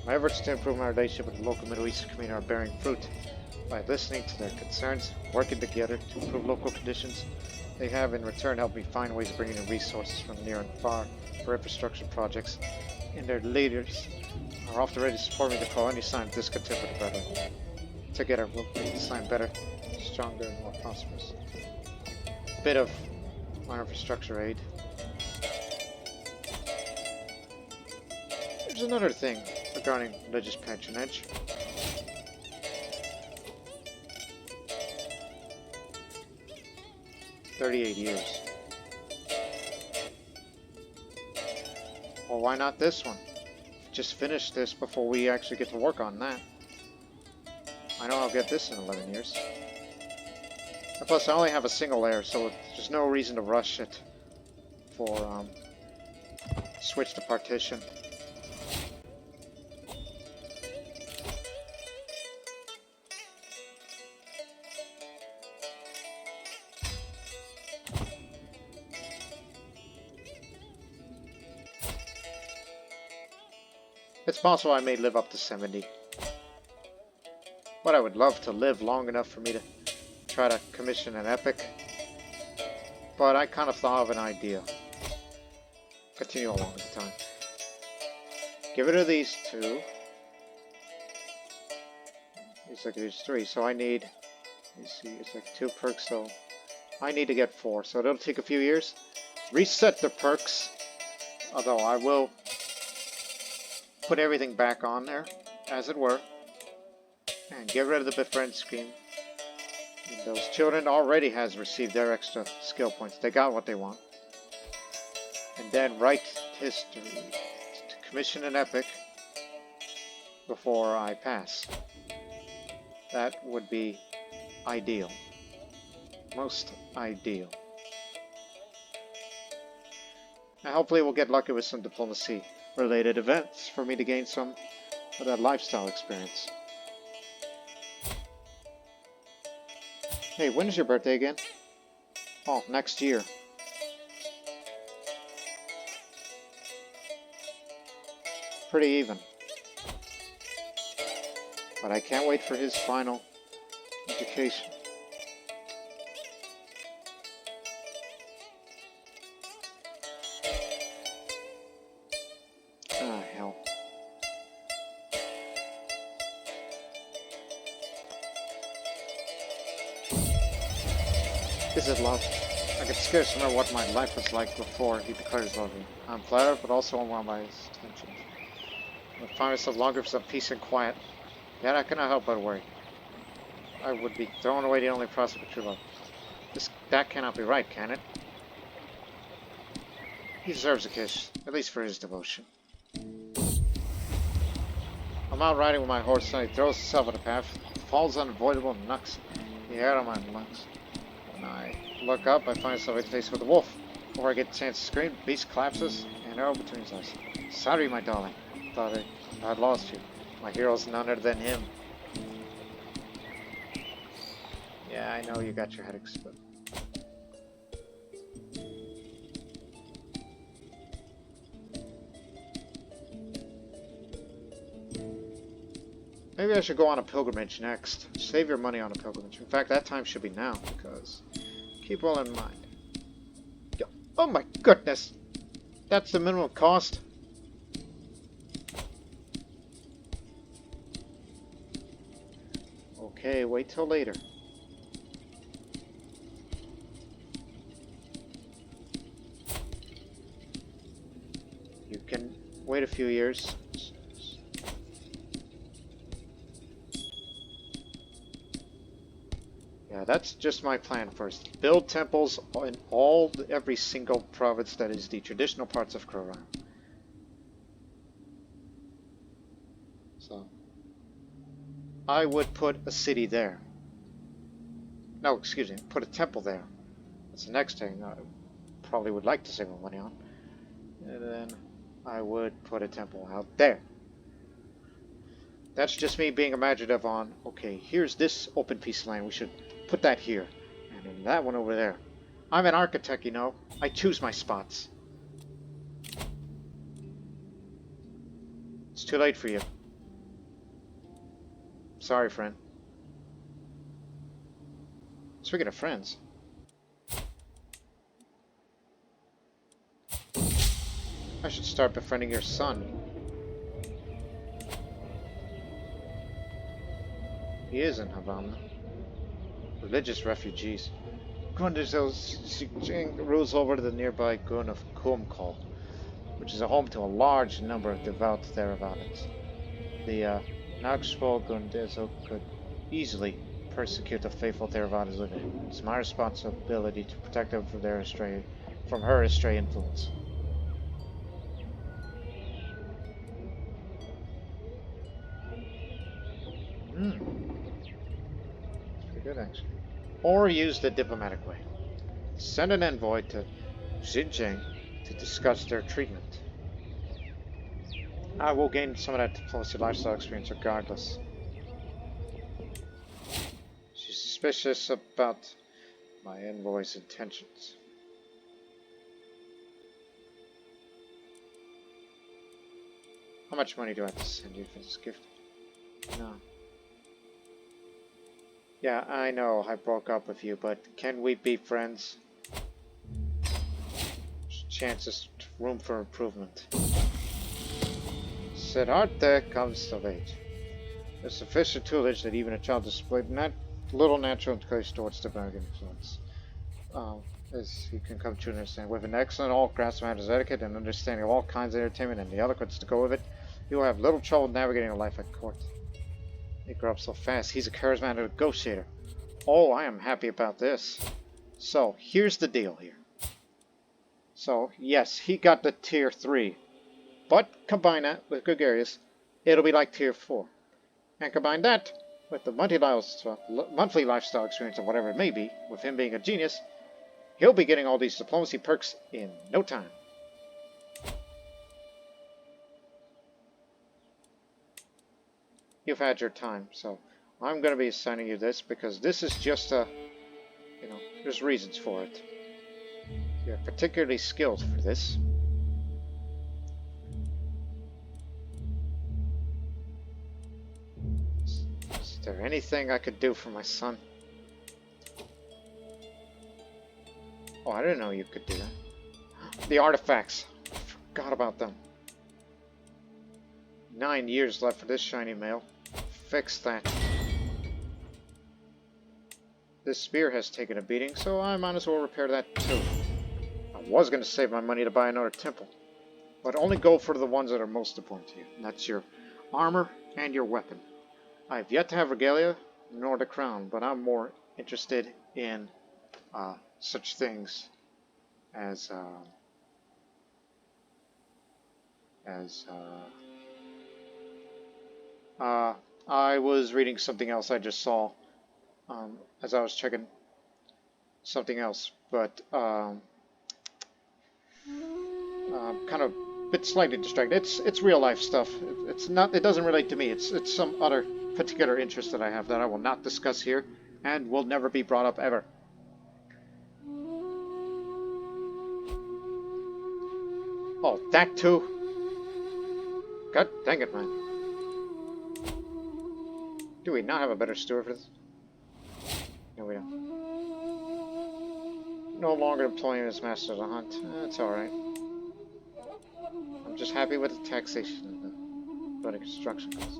My efforts to improve my relationship with the local Middle Eastern community are bearing fruit. By listening to their concerns, working together to improve local conditions, they have in return helped me find ways of bringing in resources from near and far for infrastructure projects, and their leaders are often ready to support me to call any sign of discontent with the better. Together we'll make the sign better, stronger, and more prosperous. Bit of more infrastructure aid. There's another thing regarding religious patronage. "38 years. Well, why not this one? Just finish this before we actually get to work on that. I know I'll get this in 11 years. And plus, I only have a single layer, so there's no reason to rush it for switch to partition. It's possible I may live up to 70. But I would love to live long enough for me to try to commission an epic. But I kind of thought of an idea. Continue along at the time. Get rid of these two. It's like there's 3, so I need, let's see, it's like 2 perks, so I need to get 4, so it'll take a few years. Reset the perks, although I will put everything back on there, as it were, and get rid of the befriend scheme. And those children already has received their extra skill points. They got what they want. And then write history to commission an epic before I pass. That would be ideal. Most ideal. Now hopefully we'll get lucky with some diplomacy related events for me to gain some of that lifestyle experience. Hey, when is your birthday again? Oh, next year. Pretty even. But I can't wait for his final education. Ah, hell. Is it love? I can scarce remember what my life was like before he declared his love. I'm flattered, but also overwhelmed by his attention. I find myself longer for some peace and quiet. Yet I cannot help but worry. I would be throwing away the only prospect of true love. That cannot be right, can it? He deserves a kiss, at least for his devotion. I'm out riding with my horse, and he throws himself on the path, falls unavoidable, and knocks the air out of my lungs. When I look up, I find myself face to face with a wolf. Before I get a chance to scream, the beast collapses, and an arrow between his eyes. Sari, my darling. Thought I had lost you. My hero's none other than him. Yeah, I know you got your headaches, but... maybe I should go on a pilgrimage next. Save your money on a pilgrimage. In fact, that time should be now, because... keep all in mind. Oh my goodness! That's the minimum cost? Okay, wait till later. You can wait a few years. Yeah, that's just my plan first. Build temples in every single province that is the traditional parts of Kuran. So I would put a city there. No, excuse me, put a temple there. That's the next thing I probably would like to save my money on. And then I would put a temple out there. That's just me being imaginative on, okay, here's this open piece of land. We should put that here. And then that one over there. I'm an architect, you know. I choose my spots. It's too late for you. Sorry, friend. Speaking of friends. I should start befriending your son. He is in Havana. Religious refugees. Kuśiññe rules over the nearby gun of Kuśiññe, which is a home to a large number of devout Theravadins. The Naxpol Gundezo could easily persecute the faithful Theravadins living in it. It's my responsibility to protect them from her astray influence. It's pretty good, actually. Or use the diplomatic way. Send an envoy to Kuśiññe to discuss their treatment. I will gain some of that diplomacy lifestyle experience regardless. She's suspicious about my envoy's intentions. How much money do I have to send you for this gift? No. Yeah, I know I broke up with you, but can we be friends? Chances, room for improvement. Siddhartha comes of age. There's sufficient tutelage that even a child displayed little natural inclination towards demonic influence. As you can come to understand. With an excellent all-grasp of matters etiquette and understanding of all kinds of entertainment and the eloquence to go with it, you will have little trouble navigating a life at court. He grew up so fast. He's a charismatic negotiator. Oh, I am happy about this. So, here's the deal here. So, yes, he got the tier 3. But combine that with gregarious, it'll be like tier 4. And combine that with the monthly lifestyle experience of whatever it may be, with him being a genius, he'll be getting all these diplomacy perks in no time. You've had your time, so I'm going to be assigning you this because this is just there's reasons for it. You're particularly skilled for this. Is there anything I could do for my son? Oh, I didn't know you could do that. The artifacts. I forgot about them. 9 years left for this shiny mail. Fix that. This spear has taken a beating, so I might as well repair that too. I was going to save my money to buy another temple, but only go for the ones that are most important to you. And that's your armor and your weapon. I have yet to have regalia nor the crown, but I'm more interested in such things as I was reading something else I just saw as I was checking something else, but kind of a bit slightly distracted. It's real life stuff. It's not. It doesn't relate to me. It's some other particular interest that I have that I will not discuss here and will never be brought up ever. Oh, that too? God dang it, man. Do we not have a better steward for this? No, we don't. No longer employing his master to hunt. That's alright. I'm just happy with the taxation of the construction costs.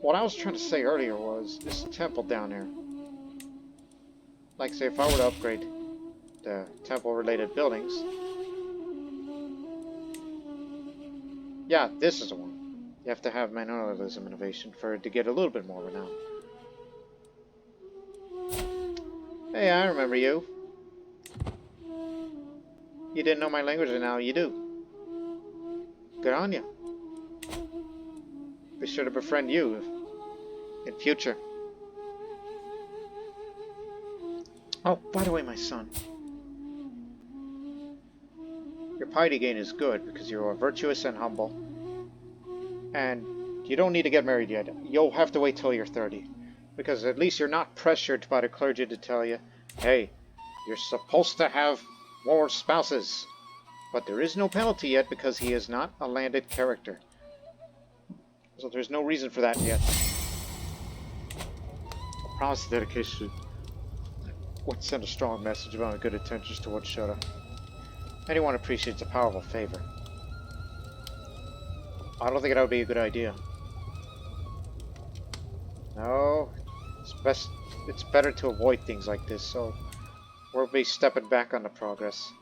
What I was trying to say earlier was this temple down here. Like, say, if I were to upgrade the temple-related buildings. Yeah, this is the one. You have to have manorialism innovation for it to get a little bit more renown. Hey, I remember you. You didn't know my language and now you do. Good on you. Be sure to befriend you in future. Oh, by the way, my son. Your piety gain is good because you are virtuous and humble. And you don't need to get married yet. You'll have to wait till you're 30. Because at least you're not pressured by the clergy to tell you, hey, You're supposed to have more spouses. But there is no penalty yet because he is not a landed character. So there's no reason for that yet. A promise of dedication would send a strong message about my good intentions towards Shota. Anyone appreciates a powerful favor. I don't think that would be a good idea. No, it's better to avoid things like this, so we'll be stepping back on the progress.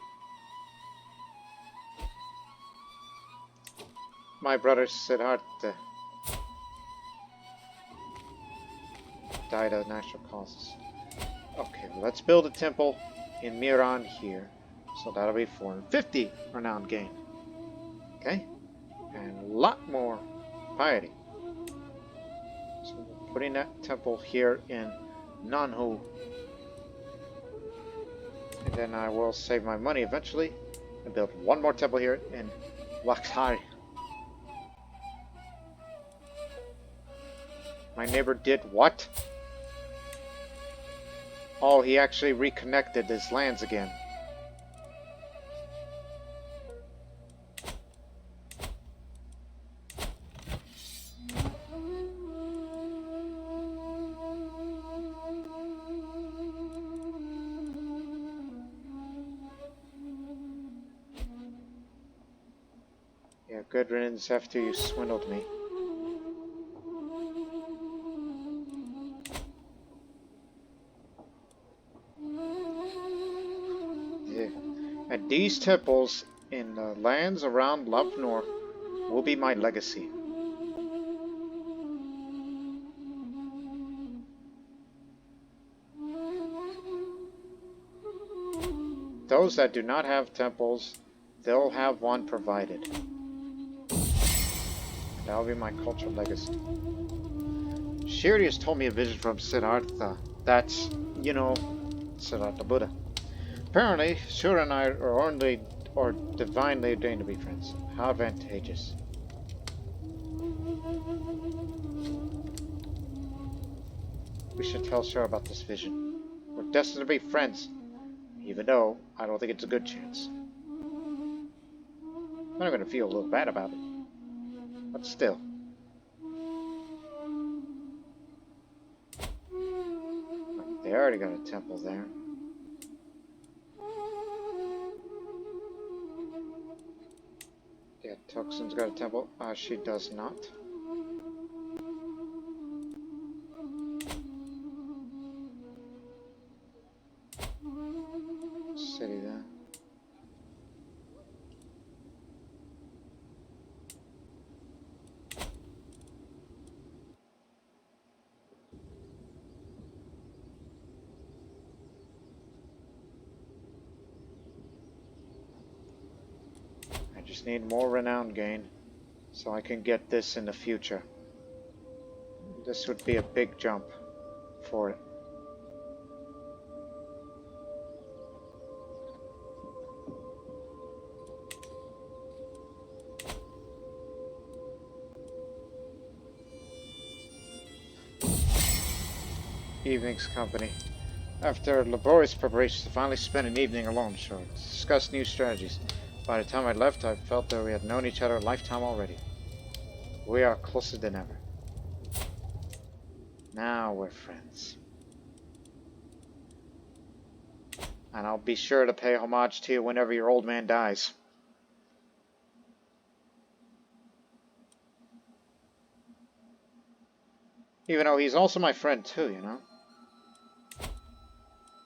My brother Siddhartha died of natural causes. Okay, well, let's build a temple in Miran here. So that'll be 450 renown gain. Okay? And a lot more piety. So we're putting that temple here in Nanhu. And then I will save my money eventually and build one more temple here in Lakhari. My neighbor did what? Oh, he actually reconnected his lands again. Yeah, good riddance after you swindled me. And these temples in the lands around Lavnor will be my legacy. Those that do not have temples, they'll have one provided. That will be my cultural legacy. Shirdi has told me a vision from Siddhartha. That's, you know, Siddhartha Buddha. Apparently, Shura and I are divinely ordained to be friends. How advantageous. We should tell Shura about this vision. We're destined to be friends, even though I don't think it's a good chance. I'm going to feel a little bad about it, but still. They already got a temple there. Yeah, Toxin's got a temple. She does not. City there. Just need more renown gain so I can get this in the future. This would be a big jump for it. Evening's company. After laborious preparations, I finally spent an evening alone, to discuss new strategies. By the time I left, I felt that we had known each other a lifetime already. We are closer than ever. Now we're friends. And I'll be sure to pay homage to you whenever your old man dies. Even though he's also my friend too, you know?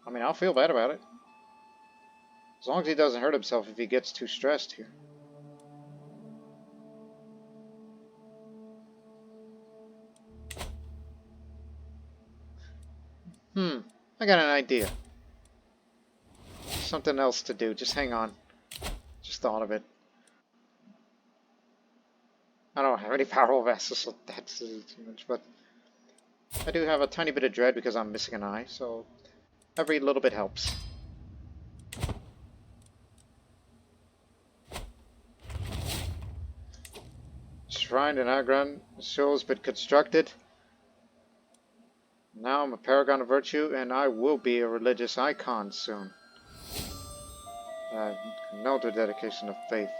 I mean, I'll feel bad about it. As long as he doesn't hurt himself if he gets too stressed here. I got an idea. Something else to do. Just hang on. Just thought of it. I don't have any powerful vassals, so that's too much, but I do have a tiny bit of dread because I'm missing an eye, so every little bit helps. Shrine in Agran shows been constructed. Now I'm a paragon of virtue, and I will be a religious icon soon. Know the dedication of faith.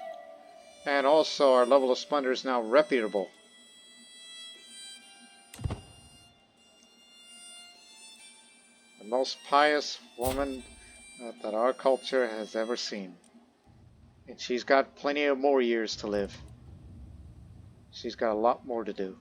And also our level of splendor is now reputable. The most pious woman that our culture has ever seen. And she's got plenty of more years to live. She's got a lot more to do.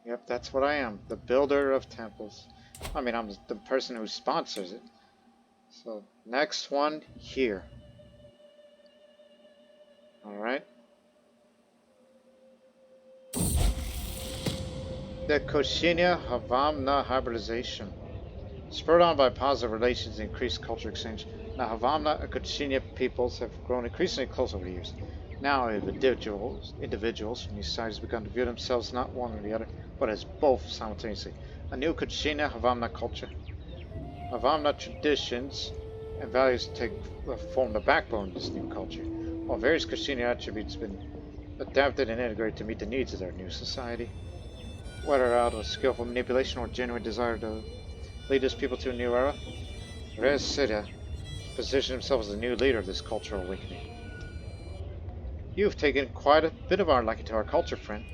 Yep, that's what I am. The builder of temples. I mean, I'm the person who sponsors it. So, next one here. Alright. The Kuśiññe Havamna hybridization. Spurred on by positive relations and increased culture exchange, the Havamna and Kuśiññe peoples have grown increasingly close over the years. Now individuals from these sides have begun to view themselves not one or the other, but as both simultaneously. A new Kuśiññe Havamna culture. Havamna traditions and values form the backbone of this new culture, while various Kuśiññe attributes have been adapted and integrated to meet the needs of their new society. Whether out of skillful manipulation or genuine desire to lead his people to a new era, Crusader positioned himself as the new leader of this cultural awakening. You've taken quite a bit of our liking to our culture, friend.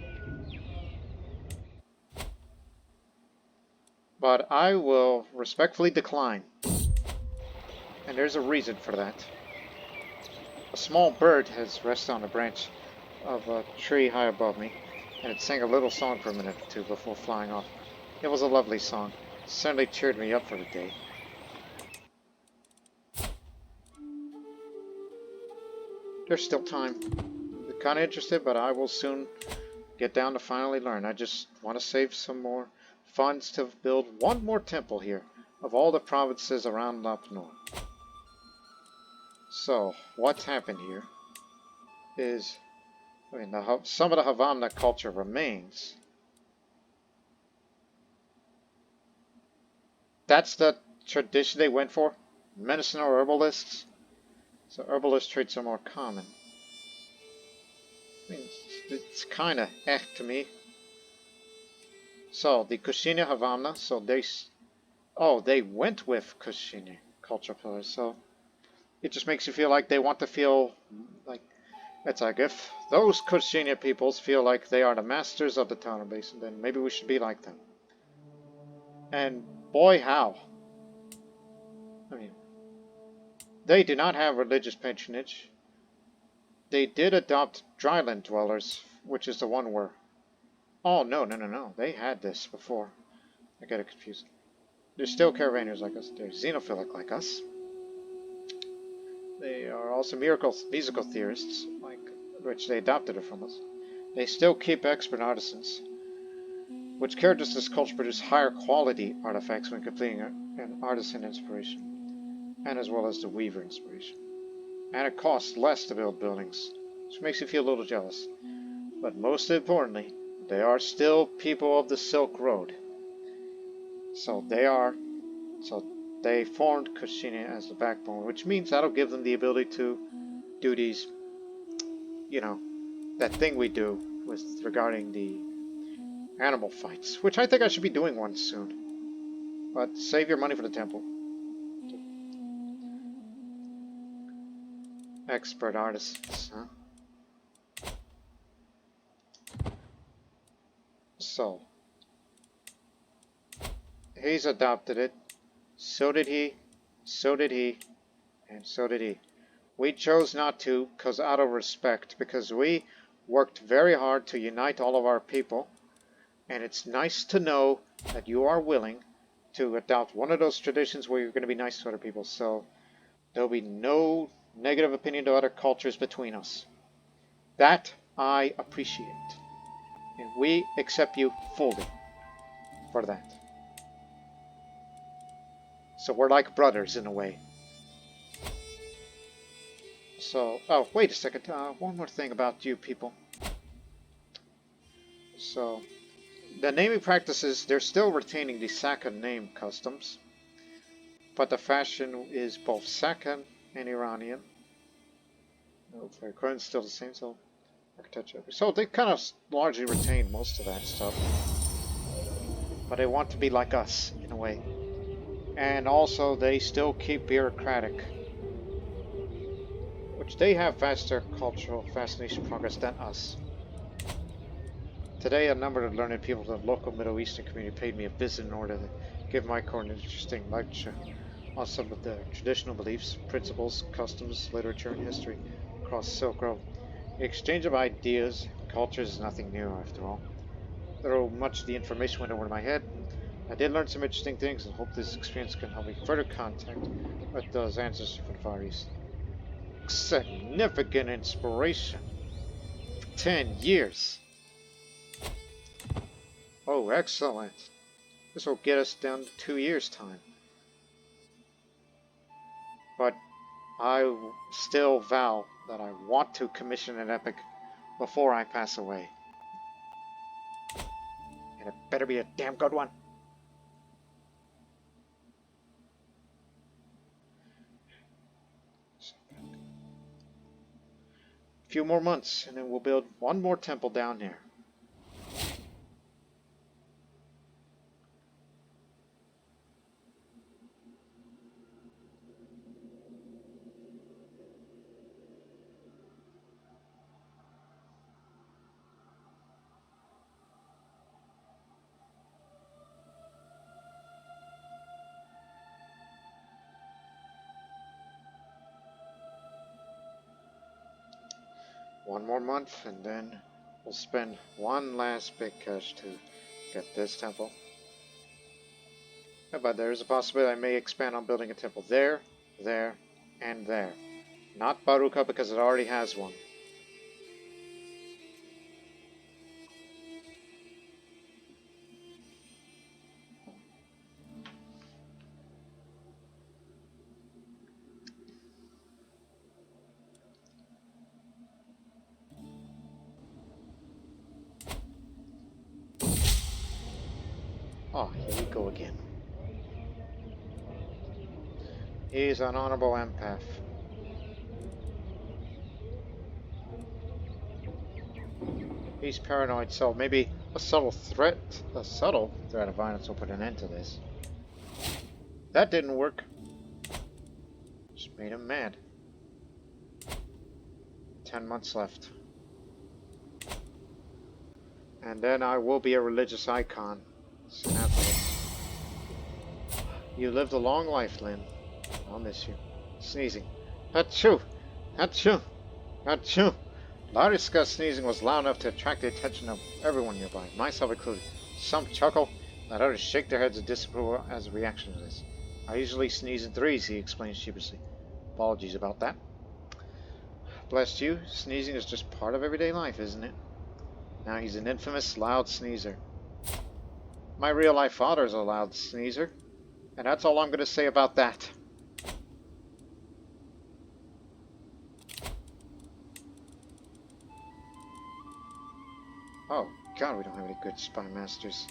But I will respectfully decline. And there's a reason for that. A small bird has rested on a branch of a tree high above me, and it sang a little song for a minute or two before flying off. It was a lovely song. It certainly cheered me up for the day. There's still time. I'm kind of interested, but I will soon get down to finally learn. I just want to save some more funds to build one more temple here of all the provinces around up north. So, what's happened here is, I mean, some of the Havamna culture remains. That's the tradition they went for? Medicine or herbalists? So herbalist traits are more common. I mean, it's kind of to me. So, the Kuśiññe Havamna, so they went with Kuśiññe culture pillars, so it just makes you feel like they want to feel like, it's like if those Kuśiññe peoples feel like they are the masters of the Tana Basin, then maybe we should be like them. And boy, how. I mean, they do not have religious patronage. They did adopt dryland dwellers, which is the one where... Oh, no. They had this before. I get it confused. They're still caravanners like us. They're xenophilic like us. They are also musical theorists, which they adopted it from us. They still keep expert artisans, which characterize this culture produce higher quality artifacts when completing an artisan inspiration, and as well as the weaver inspiration. And it costs less to build buildings, which makes you feel a little jealous. But most importantly, they are still people of the Silk Road. So they formed Kuśiññe as the backbone, which means that'll give them the ability to do these, that thing we do regarding the animal fights, which I think I should be doing one soon. But save your money for the temple. Expert artists, huh? So, he's adopted it. So did he, and so did he. We chose not to, out of respect, because we worked very hard to unite all of our people, and it's nice to know that you are willing to adopt one of those traditions where you're going to be nice to other people, so there'll be no negative opinion to other cultures between us. That I appreciate, and we accept you fully for that. So we're like brothers in a way. So, oh, wait a second. One more thing about you people. So, The naming practices, they're still retaining the second name customs, but the fashion is both second and Iranian. The current still the same, so architecture. So they kind of largely retained most of that stuff, but they want to be like us in a way. And also, they still keep bureaucratic, which they have faster cultural fascination progress than us. Today, a number of learned people from the local Middle Eastern community paid me a visit in order to give my court an interesting lecture on some of the traditional beliefs, principles, customs, literature, and history across the Silk Road. The exchange of ideas and cultures is nothing new, after all. Though much of the information went over my head, I did learn some interesting things and hope this experience can help me further contact with those ancestors from the Far East. Significant inspiration. 10 years. Oh, excellent. This will get us down to 2 years' time. But I still vow that I want to commission an epic before I pass away. And it better be a damn good one. A few more months, and then we'll build one more temple down here. One more month, and then we'll spend one last big cash to get this temple. But there is a possibility I may expand on building a temple there, there, and there. Not Baruka because it already has one. Oh, here we go again. He's an honorable empath. He's paranoid, so maybe a subtle threat of violence will put an end to this. That didn't work. Just made him mad. 10 months left. And then I will be a religious icon. You lived a long life, Lynn. I'll miss you. Sneezing. Achoo! Achoo! Achoo! Lariska's sneezing was loud enough to attract the attention of everyone nearby, myself included. Some chuckle, and others shake their heads in disapproval as a reaction to this. I usually sneeze in threes, he explained sheepishly. Apologies about that. Bless you, sneezing is just part of everyday life, isn't it? Now he's an infamous loud sneezer. My real-life father's a loud sneezer, and that's all I'm going to say about that. Oh, God, we don't have any good spy masters.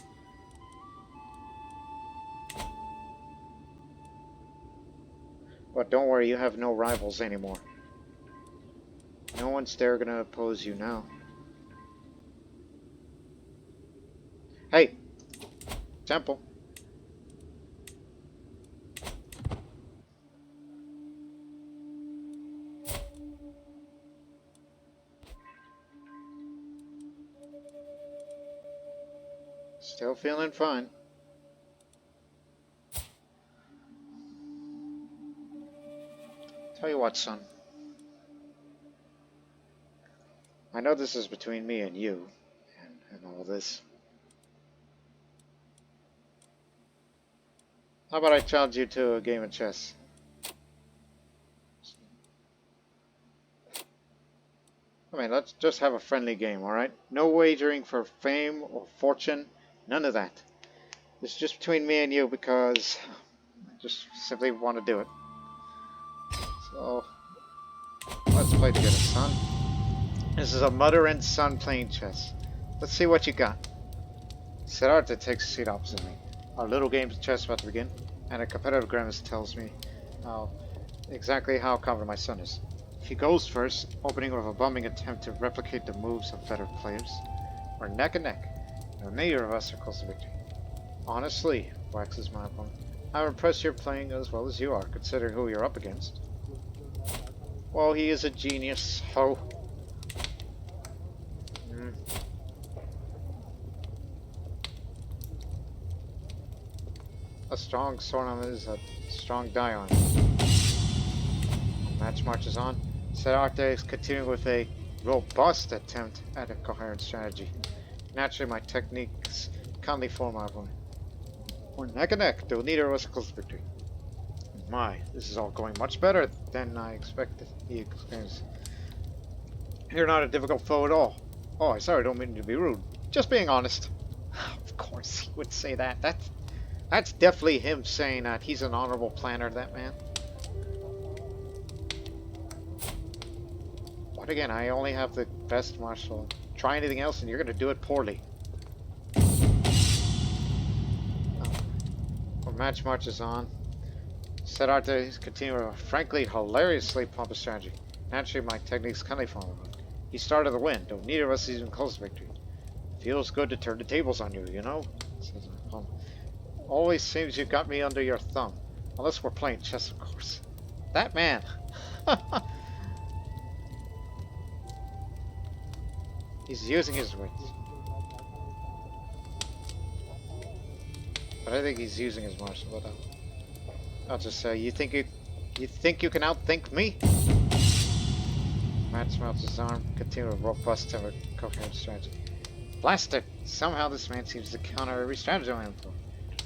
But don't worry, you have no rivals anymore. No one's there going to oppose you now. Hey! Temple. Still feeling fine. Tell you what, son. I know this is between me and you, and all this. How about I challenge you to a game of chess? I mean, let's just have a friendly game, alright? No wagering for fame or fortune, none of that. It's just between me and you because I just simply want to do it. So, let's play together, son. This is a mother and son playing chess. Let's see what you got. Siddhartha takes a seat opposite me. Our little game of chess about to begin, and a competitive grimace tells me exactly how confident my son is. He goes first, opening with a bumming attempt to replicate the moves of better players. We're neck and neck, and neither of us are close to victory. Honestly, waxes my opponent, I'm impressed you're playing as well as you are, considering who you're up against. Well, he is a genius, ho. A strong sword arm is a strong die on. Match marches on. Siddhartha is continuing with a robust attempt at a coherent strategy. Naturally, my techniques kindly form my opponent. We're neck and neck, though neither of us are close to victory. My, this is all going much better than I expected, he exclaims. You're not a difficult foe at all. Oh, I'm sorry, I don't mean to be rude. Just being honest. Of course he would say that. That's definitely him saying that. He's an honorable planner, that man. But again, I only have the best martial art. Try anything else and you're going to do it poorly. Our match marches on. Siddhartha is continuing a frankly hilariously pompous strategy. Naturally, my techniques kindly follow him. He started the win, though neither of us is even close to victory. Feels good to turn the tables on you, you know? Says my opponent. Always seems you got me under your thumb. Unless we're playing chess, of course. That man! He's using his wits. But I think he's using his martial wit. I'll just say, you think you can outthink me? Matt smelts his arm, continuing a robust and coherent strategy. Blast it! Somehow this man seems to counter every strategy I employ.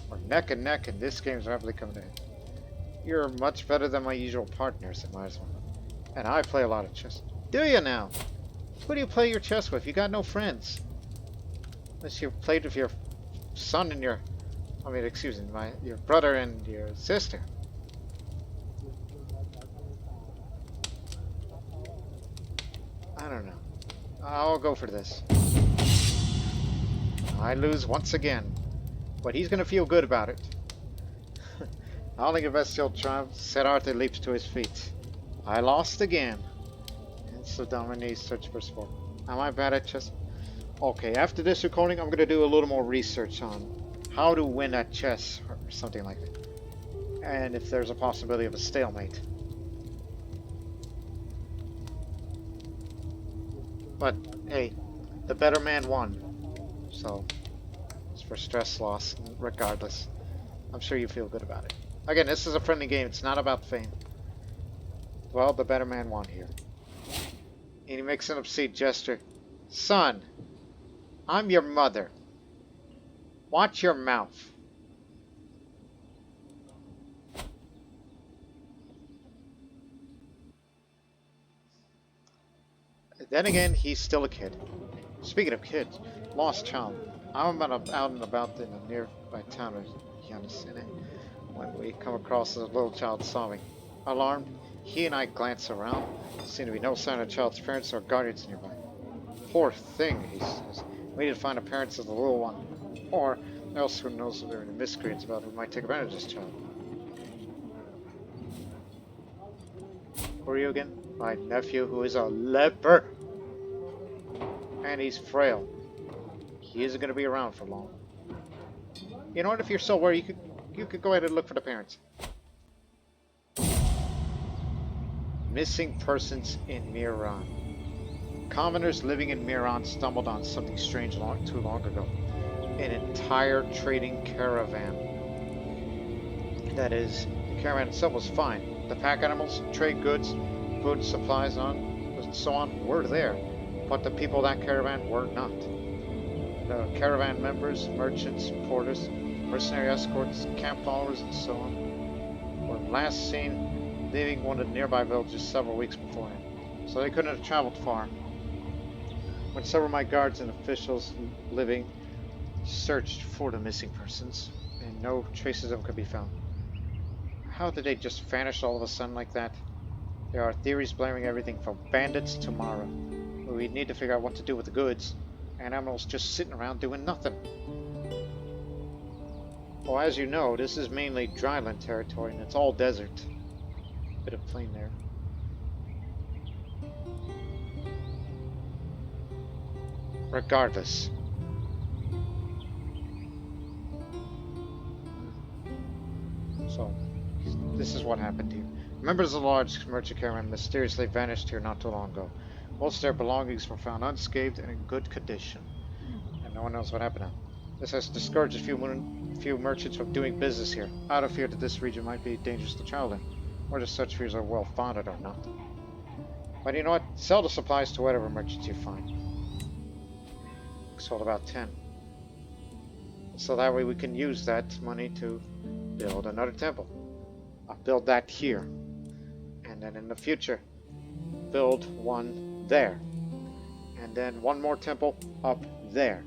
We're neck and neck, and this game's rapidly coming to end. You're much better than my usual partners, admires one. And I play a lot of chess. Do you now? Who do you play your chess with? You got no friends. Unless you played with your son and your brother and your sister. I don't know. I'll go for this. I lose once again. But he's gonna feel good about it. Howling a bestial triumph, Siddhartha leaps to his feet. I lost again. And so Dominique search for sport. Am I bad at chess? Okay, after this recording, I'm gonna do a little more research on how to win at chess or something like that. And if there's a possibility of a stalemate. But hey, the better man won. So it's for stress loss, regardless. I'm sure you feel good about it. Again, this is a friendly game, it's not about fame. Well, the better man won here. And he makes an obscene gesture. Son, I'm your mother. Watch your mouth. Then again, he's still a kid. Speaking of kids, lost child. I'm out and about in a nearby town of Kuśiññe when we come across a little child sobbing. Alarmed, he and I glance around. There seem to be no sign of the child's parents or guardians nearby. Poor thing, he says. We need to find the parents of the little one. Or else who knows if there are any miscreants about who might take advantage of this child. Who are you again? My nephew, who is a leper. And he's frail. He isn't going to be around for long. You know what? If you're so worried, you could go ahead and look for the parents. Missing persons in Miran. Commoners living in Miran stumbled on something strange too long ago. An entire trading caravan. That is, the caravan itself was fine. The pack animals, trade goods, food supplies, and so on were there. But the people of that caravan were not. The caravan members, merchants, porters, mercenary escorts, camp followers, and so on were last seen leaving one of the nearby villages several weeks beforehand, so they couldn't have traveled far. When several of my guards and officials living searched for the missing persons, and no traces of them could be found. How did they just vanish all of a sudden like that? There are theories blaming everything from bandits to Mara. We need to figure out what to do with the goods. And animals just sitting around doing nothing. Well, as you know, this is mainly dryland territory, and it's all desert. Bit of plain there. Regardless. So, this is what happened here. Members of the large merchant caravan mysteriously vanished here not too long ago. Most of their belongings were found unscathed and in good condition. And no one knows what happened now. This has discouraged a few merchants from doing business here, out of fear that this region might be dangerous to travel in, whether such fears are well founded or not. But you know what? Sell the supplies to whatever merchants you find. Sold about 10. So that way we can use that money to build another temple. I'll build that here. And then in the future, build one there. And then one more temple up there.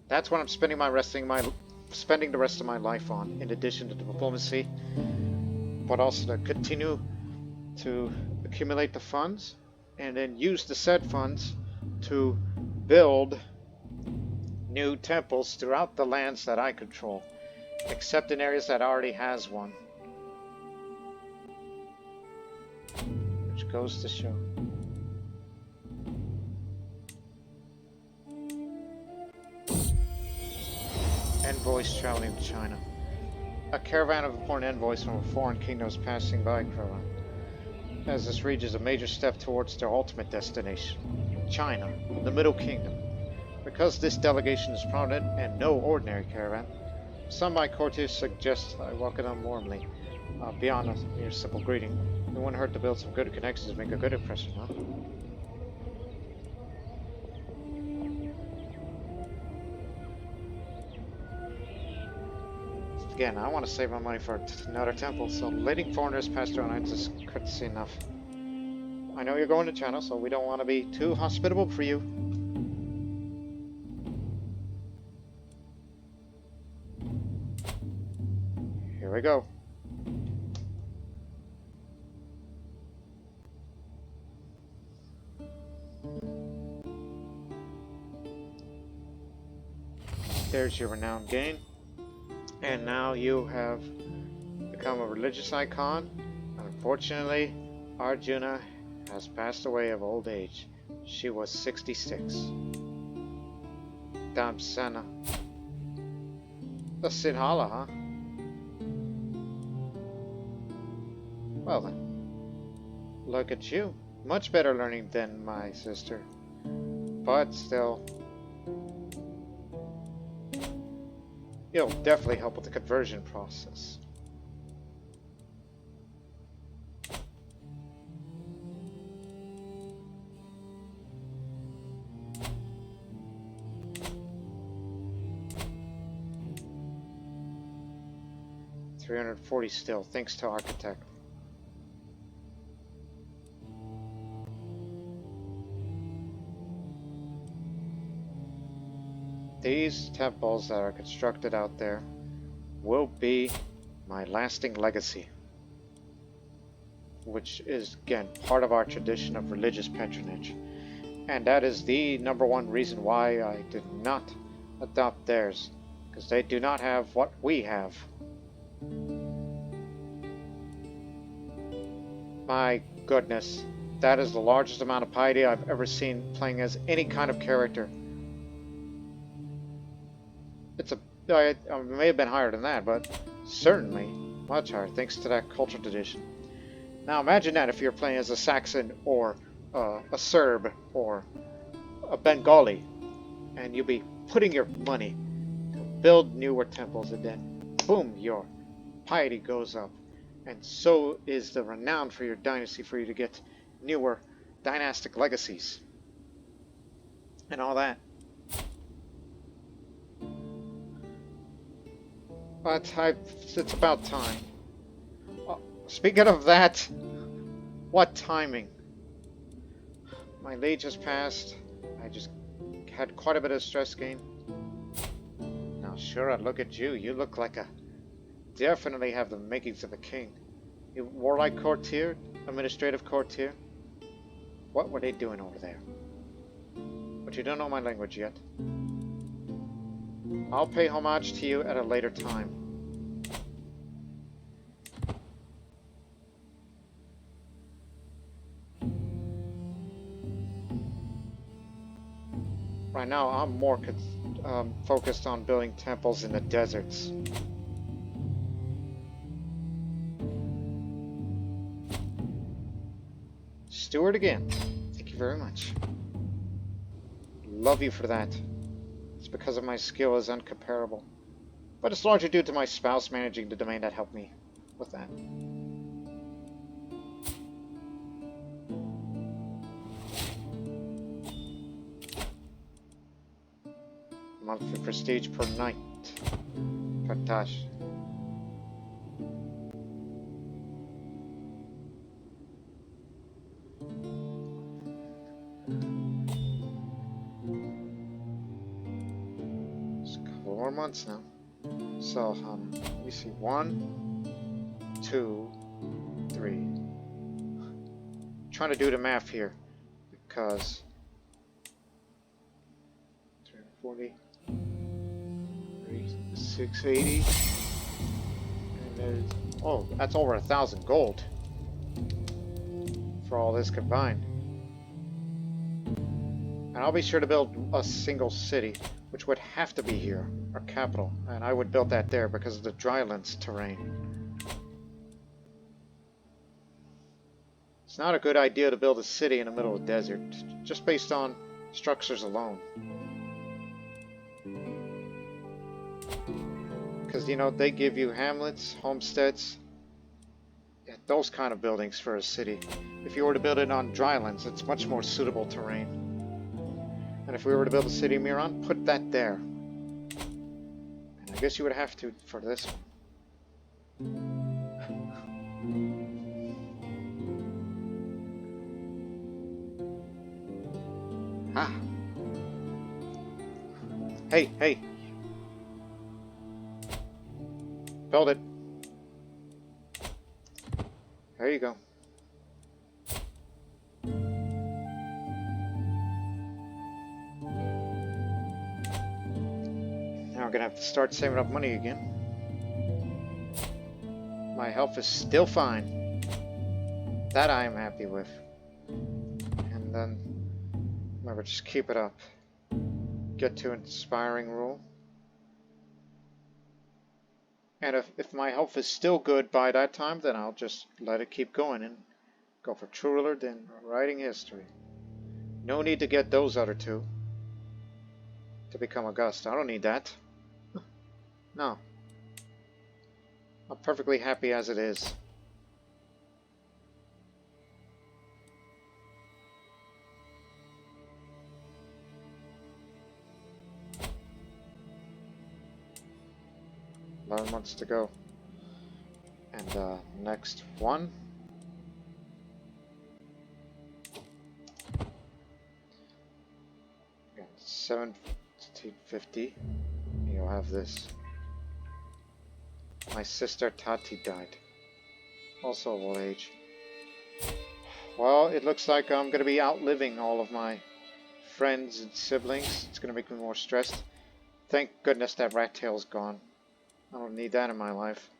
That's what I'm spending the rest of my life on, in addition to diplomacy, but also to continue to accumulate the funds, and then use the said funds to build new temples throughout the lands that I control, except in areas that already has one. Which goes to show. Envoys traveling to China. A caravan of important envoys from a foreign kingdom is passing by Caravan, as this region is a major step towards their ultimate destination, China, the Middle Kingdom. Because this delegation is prominent and no ordinary caravan, some of my courtiers suggest I welcome them warmly, beyond a mere simple greeting. It wouldn't hurt to build some good connections to make a good impression, huh? Again, I want to save my money for another temple, so letting foreigners pass through our lines is courtesy enough. I know you're going to China, so we don't want to be too hospitable for you. Here we go. There's your renown gain. And now you have become a religious icon. Unfortunately, Arjuna has passed away of old age. She was 66. Damsana. The Sinhala, huh? Well then. Look at you. Much better learning than my sister. But still, it'll definitely help with the conversion process. $340 still, thanks to Architect. These temples that are constructed out there will be my lasting legacy, which is, again, part of our tradition of religious patronage. And that is the #1 reason why I did not adopt theirs, because they do not have what we have. My goodness, that is the largest amount of piety I've ever seen playing as any kind of character. I may have been higher than that, but certainly much higher, thanks to that cultural tradition. Now imagine that if you're playing as a Saxon or a Serb or a Bengali, and you'll be putting your money to build newer temples, and then boom, your piety goes up, and so is the renown for your dynasty for you to get newer dynastic legacies and all that. But it's about time. Speaking of that, what timing? My liege has passed. I just had quite a bit of stress gain. Now, sure, look at you. You look like definitely have the makings of a king. You warlike courtier, administrative courtier. What were they doing over there? But but you don't know my language yet. I'll pay homage to you at a later time. Right now, I'm more focused on building temples in the deserts. Steward again. Thank you very much. Love you for that. It's because of my skill is incomparable. But it's largely due to my spouse managing the domain that helped me with that. Monthly prestige per night. Katash. It's a couple more months now. So, let me see. 1, 2, 3. Trying to do the math here because 340. 680, and there's, oh, that's over 1,000 gold for all this combined. And I'll be sure to build a single city, which would have to be here, our capital, and I would build that there because of the drylands terrain. It's not a good idea to build a city in the middle of the desert, just based on structures alone. Because, you know, they give you hamlets, homesteads, yeah, those kind of buildings for a city. If you were to build it on drylands, it's much more suitable terrain. And if we were to build a city in Miran, put that there. And I guess you would have to for this one. Ah. Hey, hey. Build it. There you go. Now I'm gonna have to start saving up money again. My health is still fine. That I am happy with. And then, remember, just keep it up. Get to inspiring rule. And if my health is still good by that time, then I'll just let it keep going and go for True Ruler, then writing history. No need to get those other two to become Augusta. I don't need that. No. I'm perfectly happy as it is. $11 months to go. And next one. Again, 1750. You'll have this. My sister Tati died. Also old age. Well, it looks like I'm going to be outliving all of my friends and siblings. It's going to make me more stressed. Thank goodness that rat tail's gone. I don't need that in my life.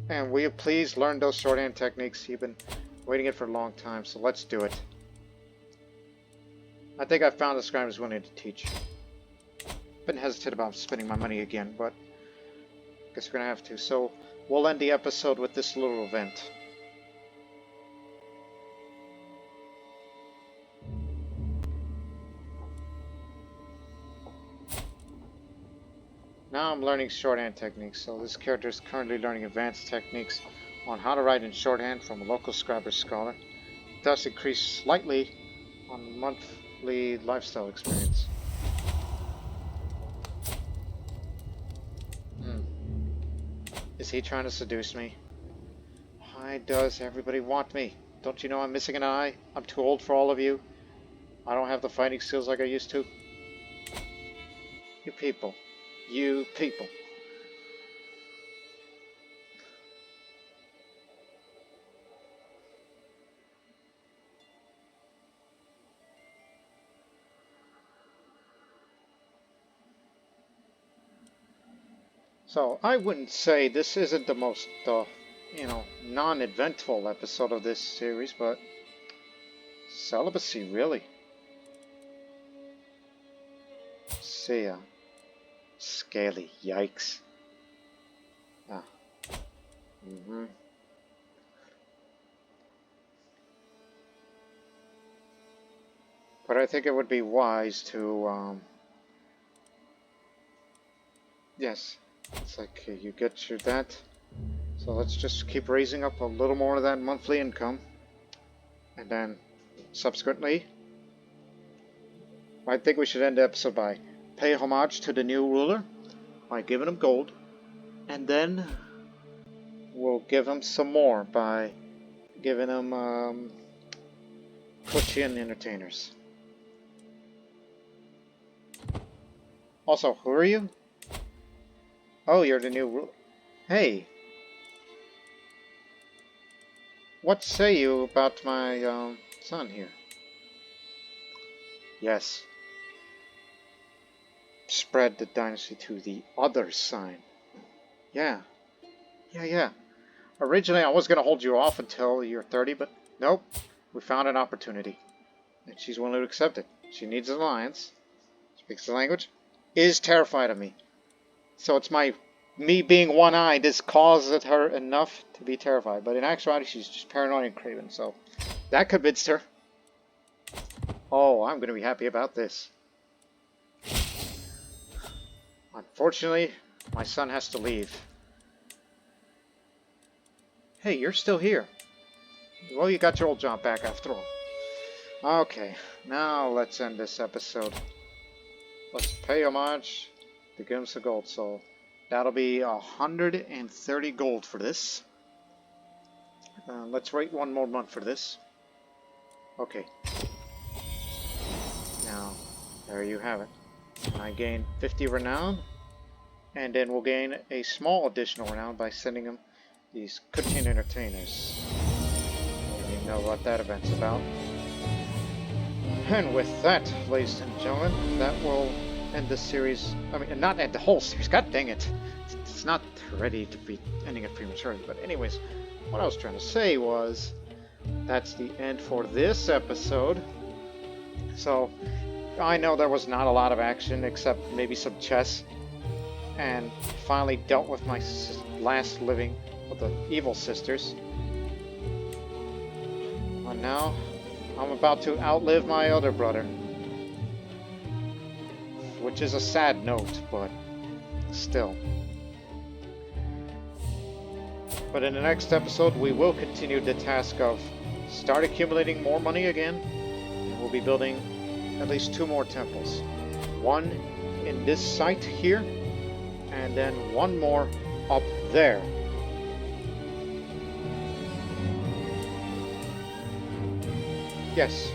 And will you please learn those shorthand techniques? You've been waiting it for a long time, so let's do it. I think I found the scribe who's willing to teach. Been hesitant about spending my money again, but I guess we're gonna have to. So we'll end the episode with this little event. Now I'm learning shorthand techniques, so this character is currently learning advanced techniques on how to write in shorthand from a local scribe or scholar. It does increase slightly on monthly lifestyle experience. Is he trying to seduce me? Why does everybody want me? Don't you know I'm missing an eye? I'm too old for all of you. I don't have the fighting skills like I used to. You people. You people. So I wouldn't say this isn't the most, non-eventful episode of this series, but celibacy, really. See ya. Scaly, yikes. Ah. But I think it would be wise to, yes, it's like you get your that. So let's just keep raising up a little more of that monthly income. And then, subsequently, I think we should end the episode by pay homage to the new ruler by giving him gold. And then we'll give him some more by giving him Kuśiññe entertainers. Also, who are you? Oh, you're the new ruler. Hey! What say you about my son here? Yes. Spread the dynasty to the other side. Yeah. Yeah. Originally, I was going to hold you off until you're 30, but nope. We found an opportunity. And she's willing to accept it. She needs an alliance. Speaks the language. Is terrified of me. So it's me being one-eyed has caused her enough to be terrified. But in actuality, she's just paranoid and craven. So that convinced her. Oh, I'm going to be happy about this. Unfortunately, my son has to leave. Hey, you're still here. Well, you got your old job back after all. Okay, now let's end this episode. Let's pay homage to give him some gold. So that'll be 130 gold for this. Let's wait one more month for this. Okay. Now, there you have it. I gain 50 renown, and then we'll gain a small additional renown by sending him these Kuśiññe entertainers. You know what that event's about. And with that, ladies and gentlemen, that will end this series. I mean, not end the whole series. God dang it! It's not ready to be ending it prematurely. But anyways, what I was trying to say was that's the end for this episode. So I know there was not a lot of action except maybe some chess, and finally dealt with my last living with the evil sisters. And now I'm about to outlive my other brother, which is a sad note, but still. But in the next episode, we will continue the task of start accumulating more money again, and we'll be building at least 2 more temples. One in this site here, and then one more up there. Yes.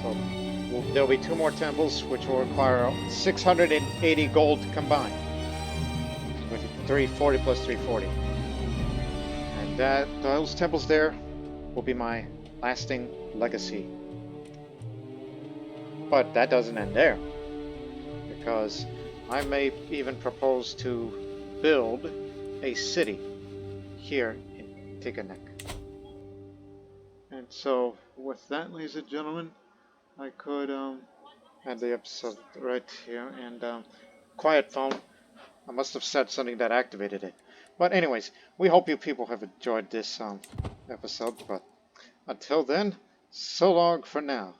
So there'll be 2 more temples, which will require 680 gold combined. With 340 plus 340. And those temples there will be my lasting legacy. But that doesn't end there, because I may even propose to build a city here in Kuśiññe. And so, with that, ladies and gentlemen, I could end the episode right here. And quiet phone. I must have said something that activated it. But anyways, we hope you people have enjoyed this episode. But until then, so long for now.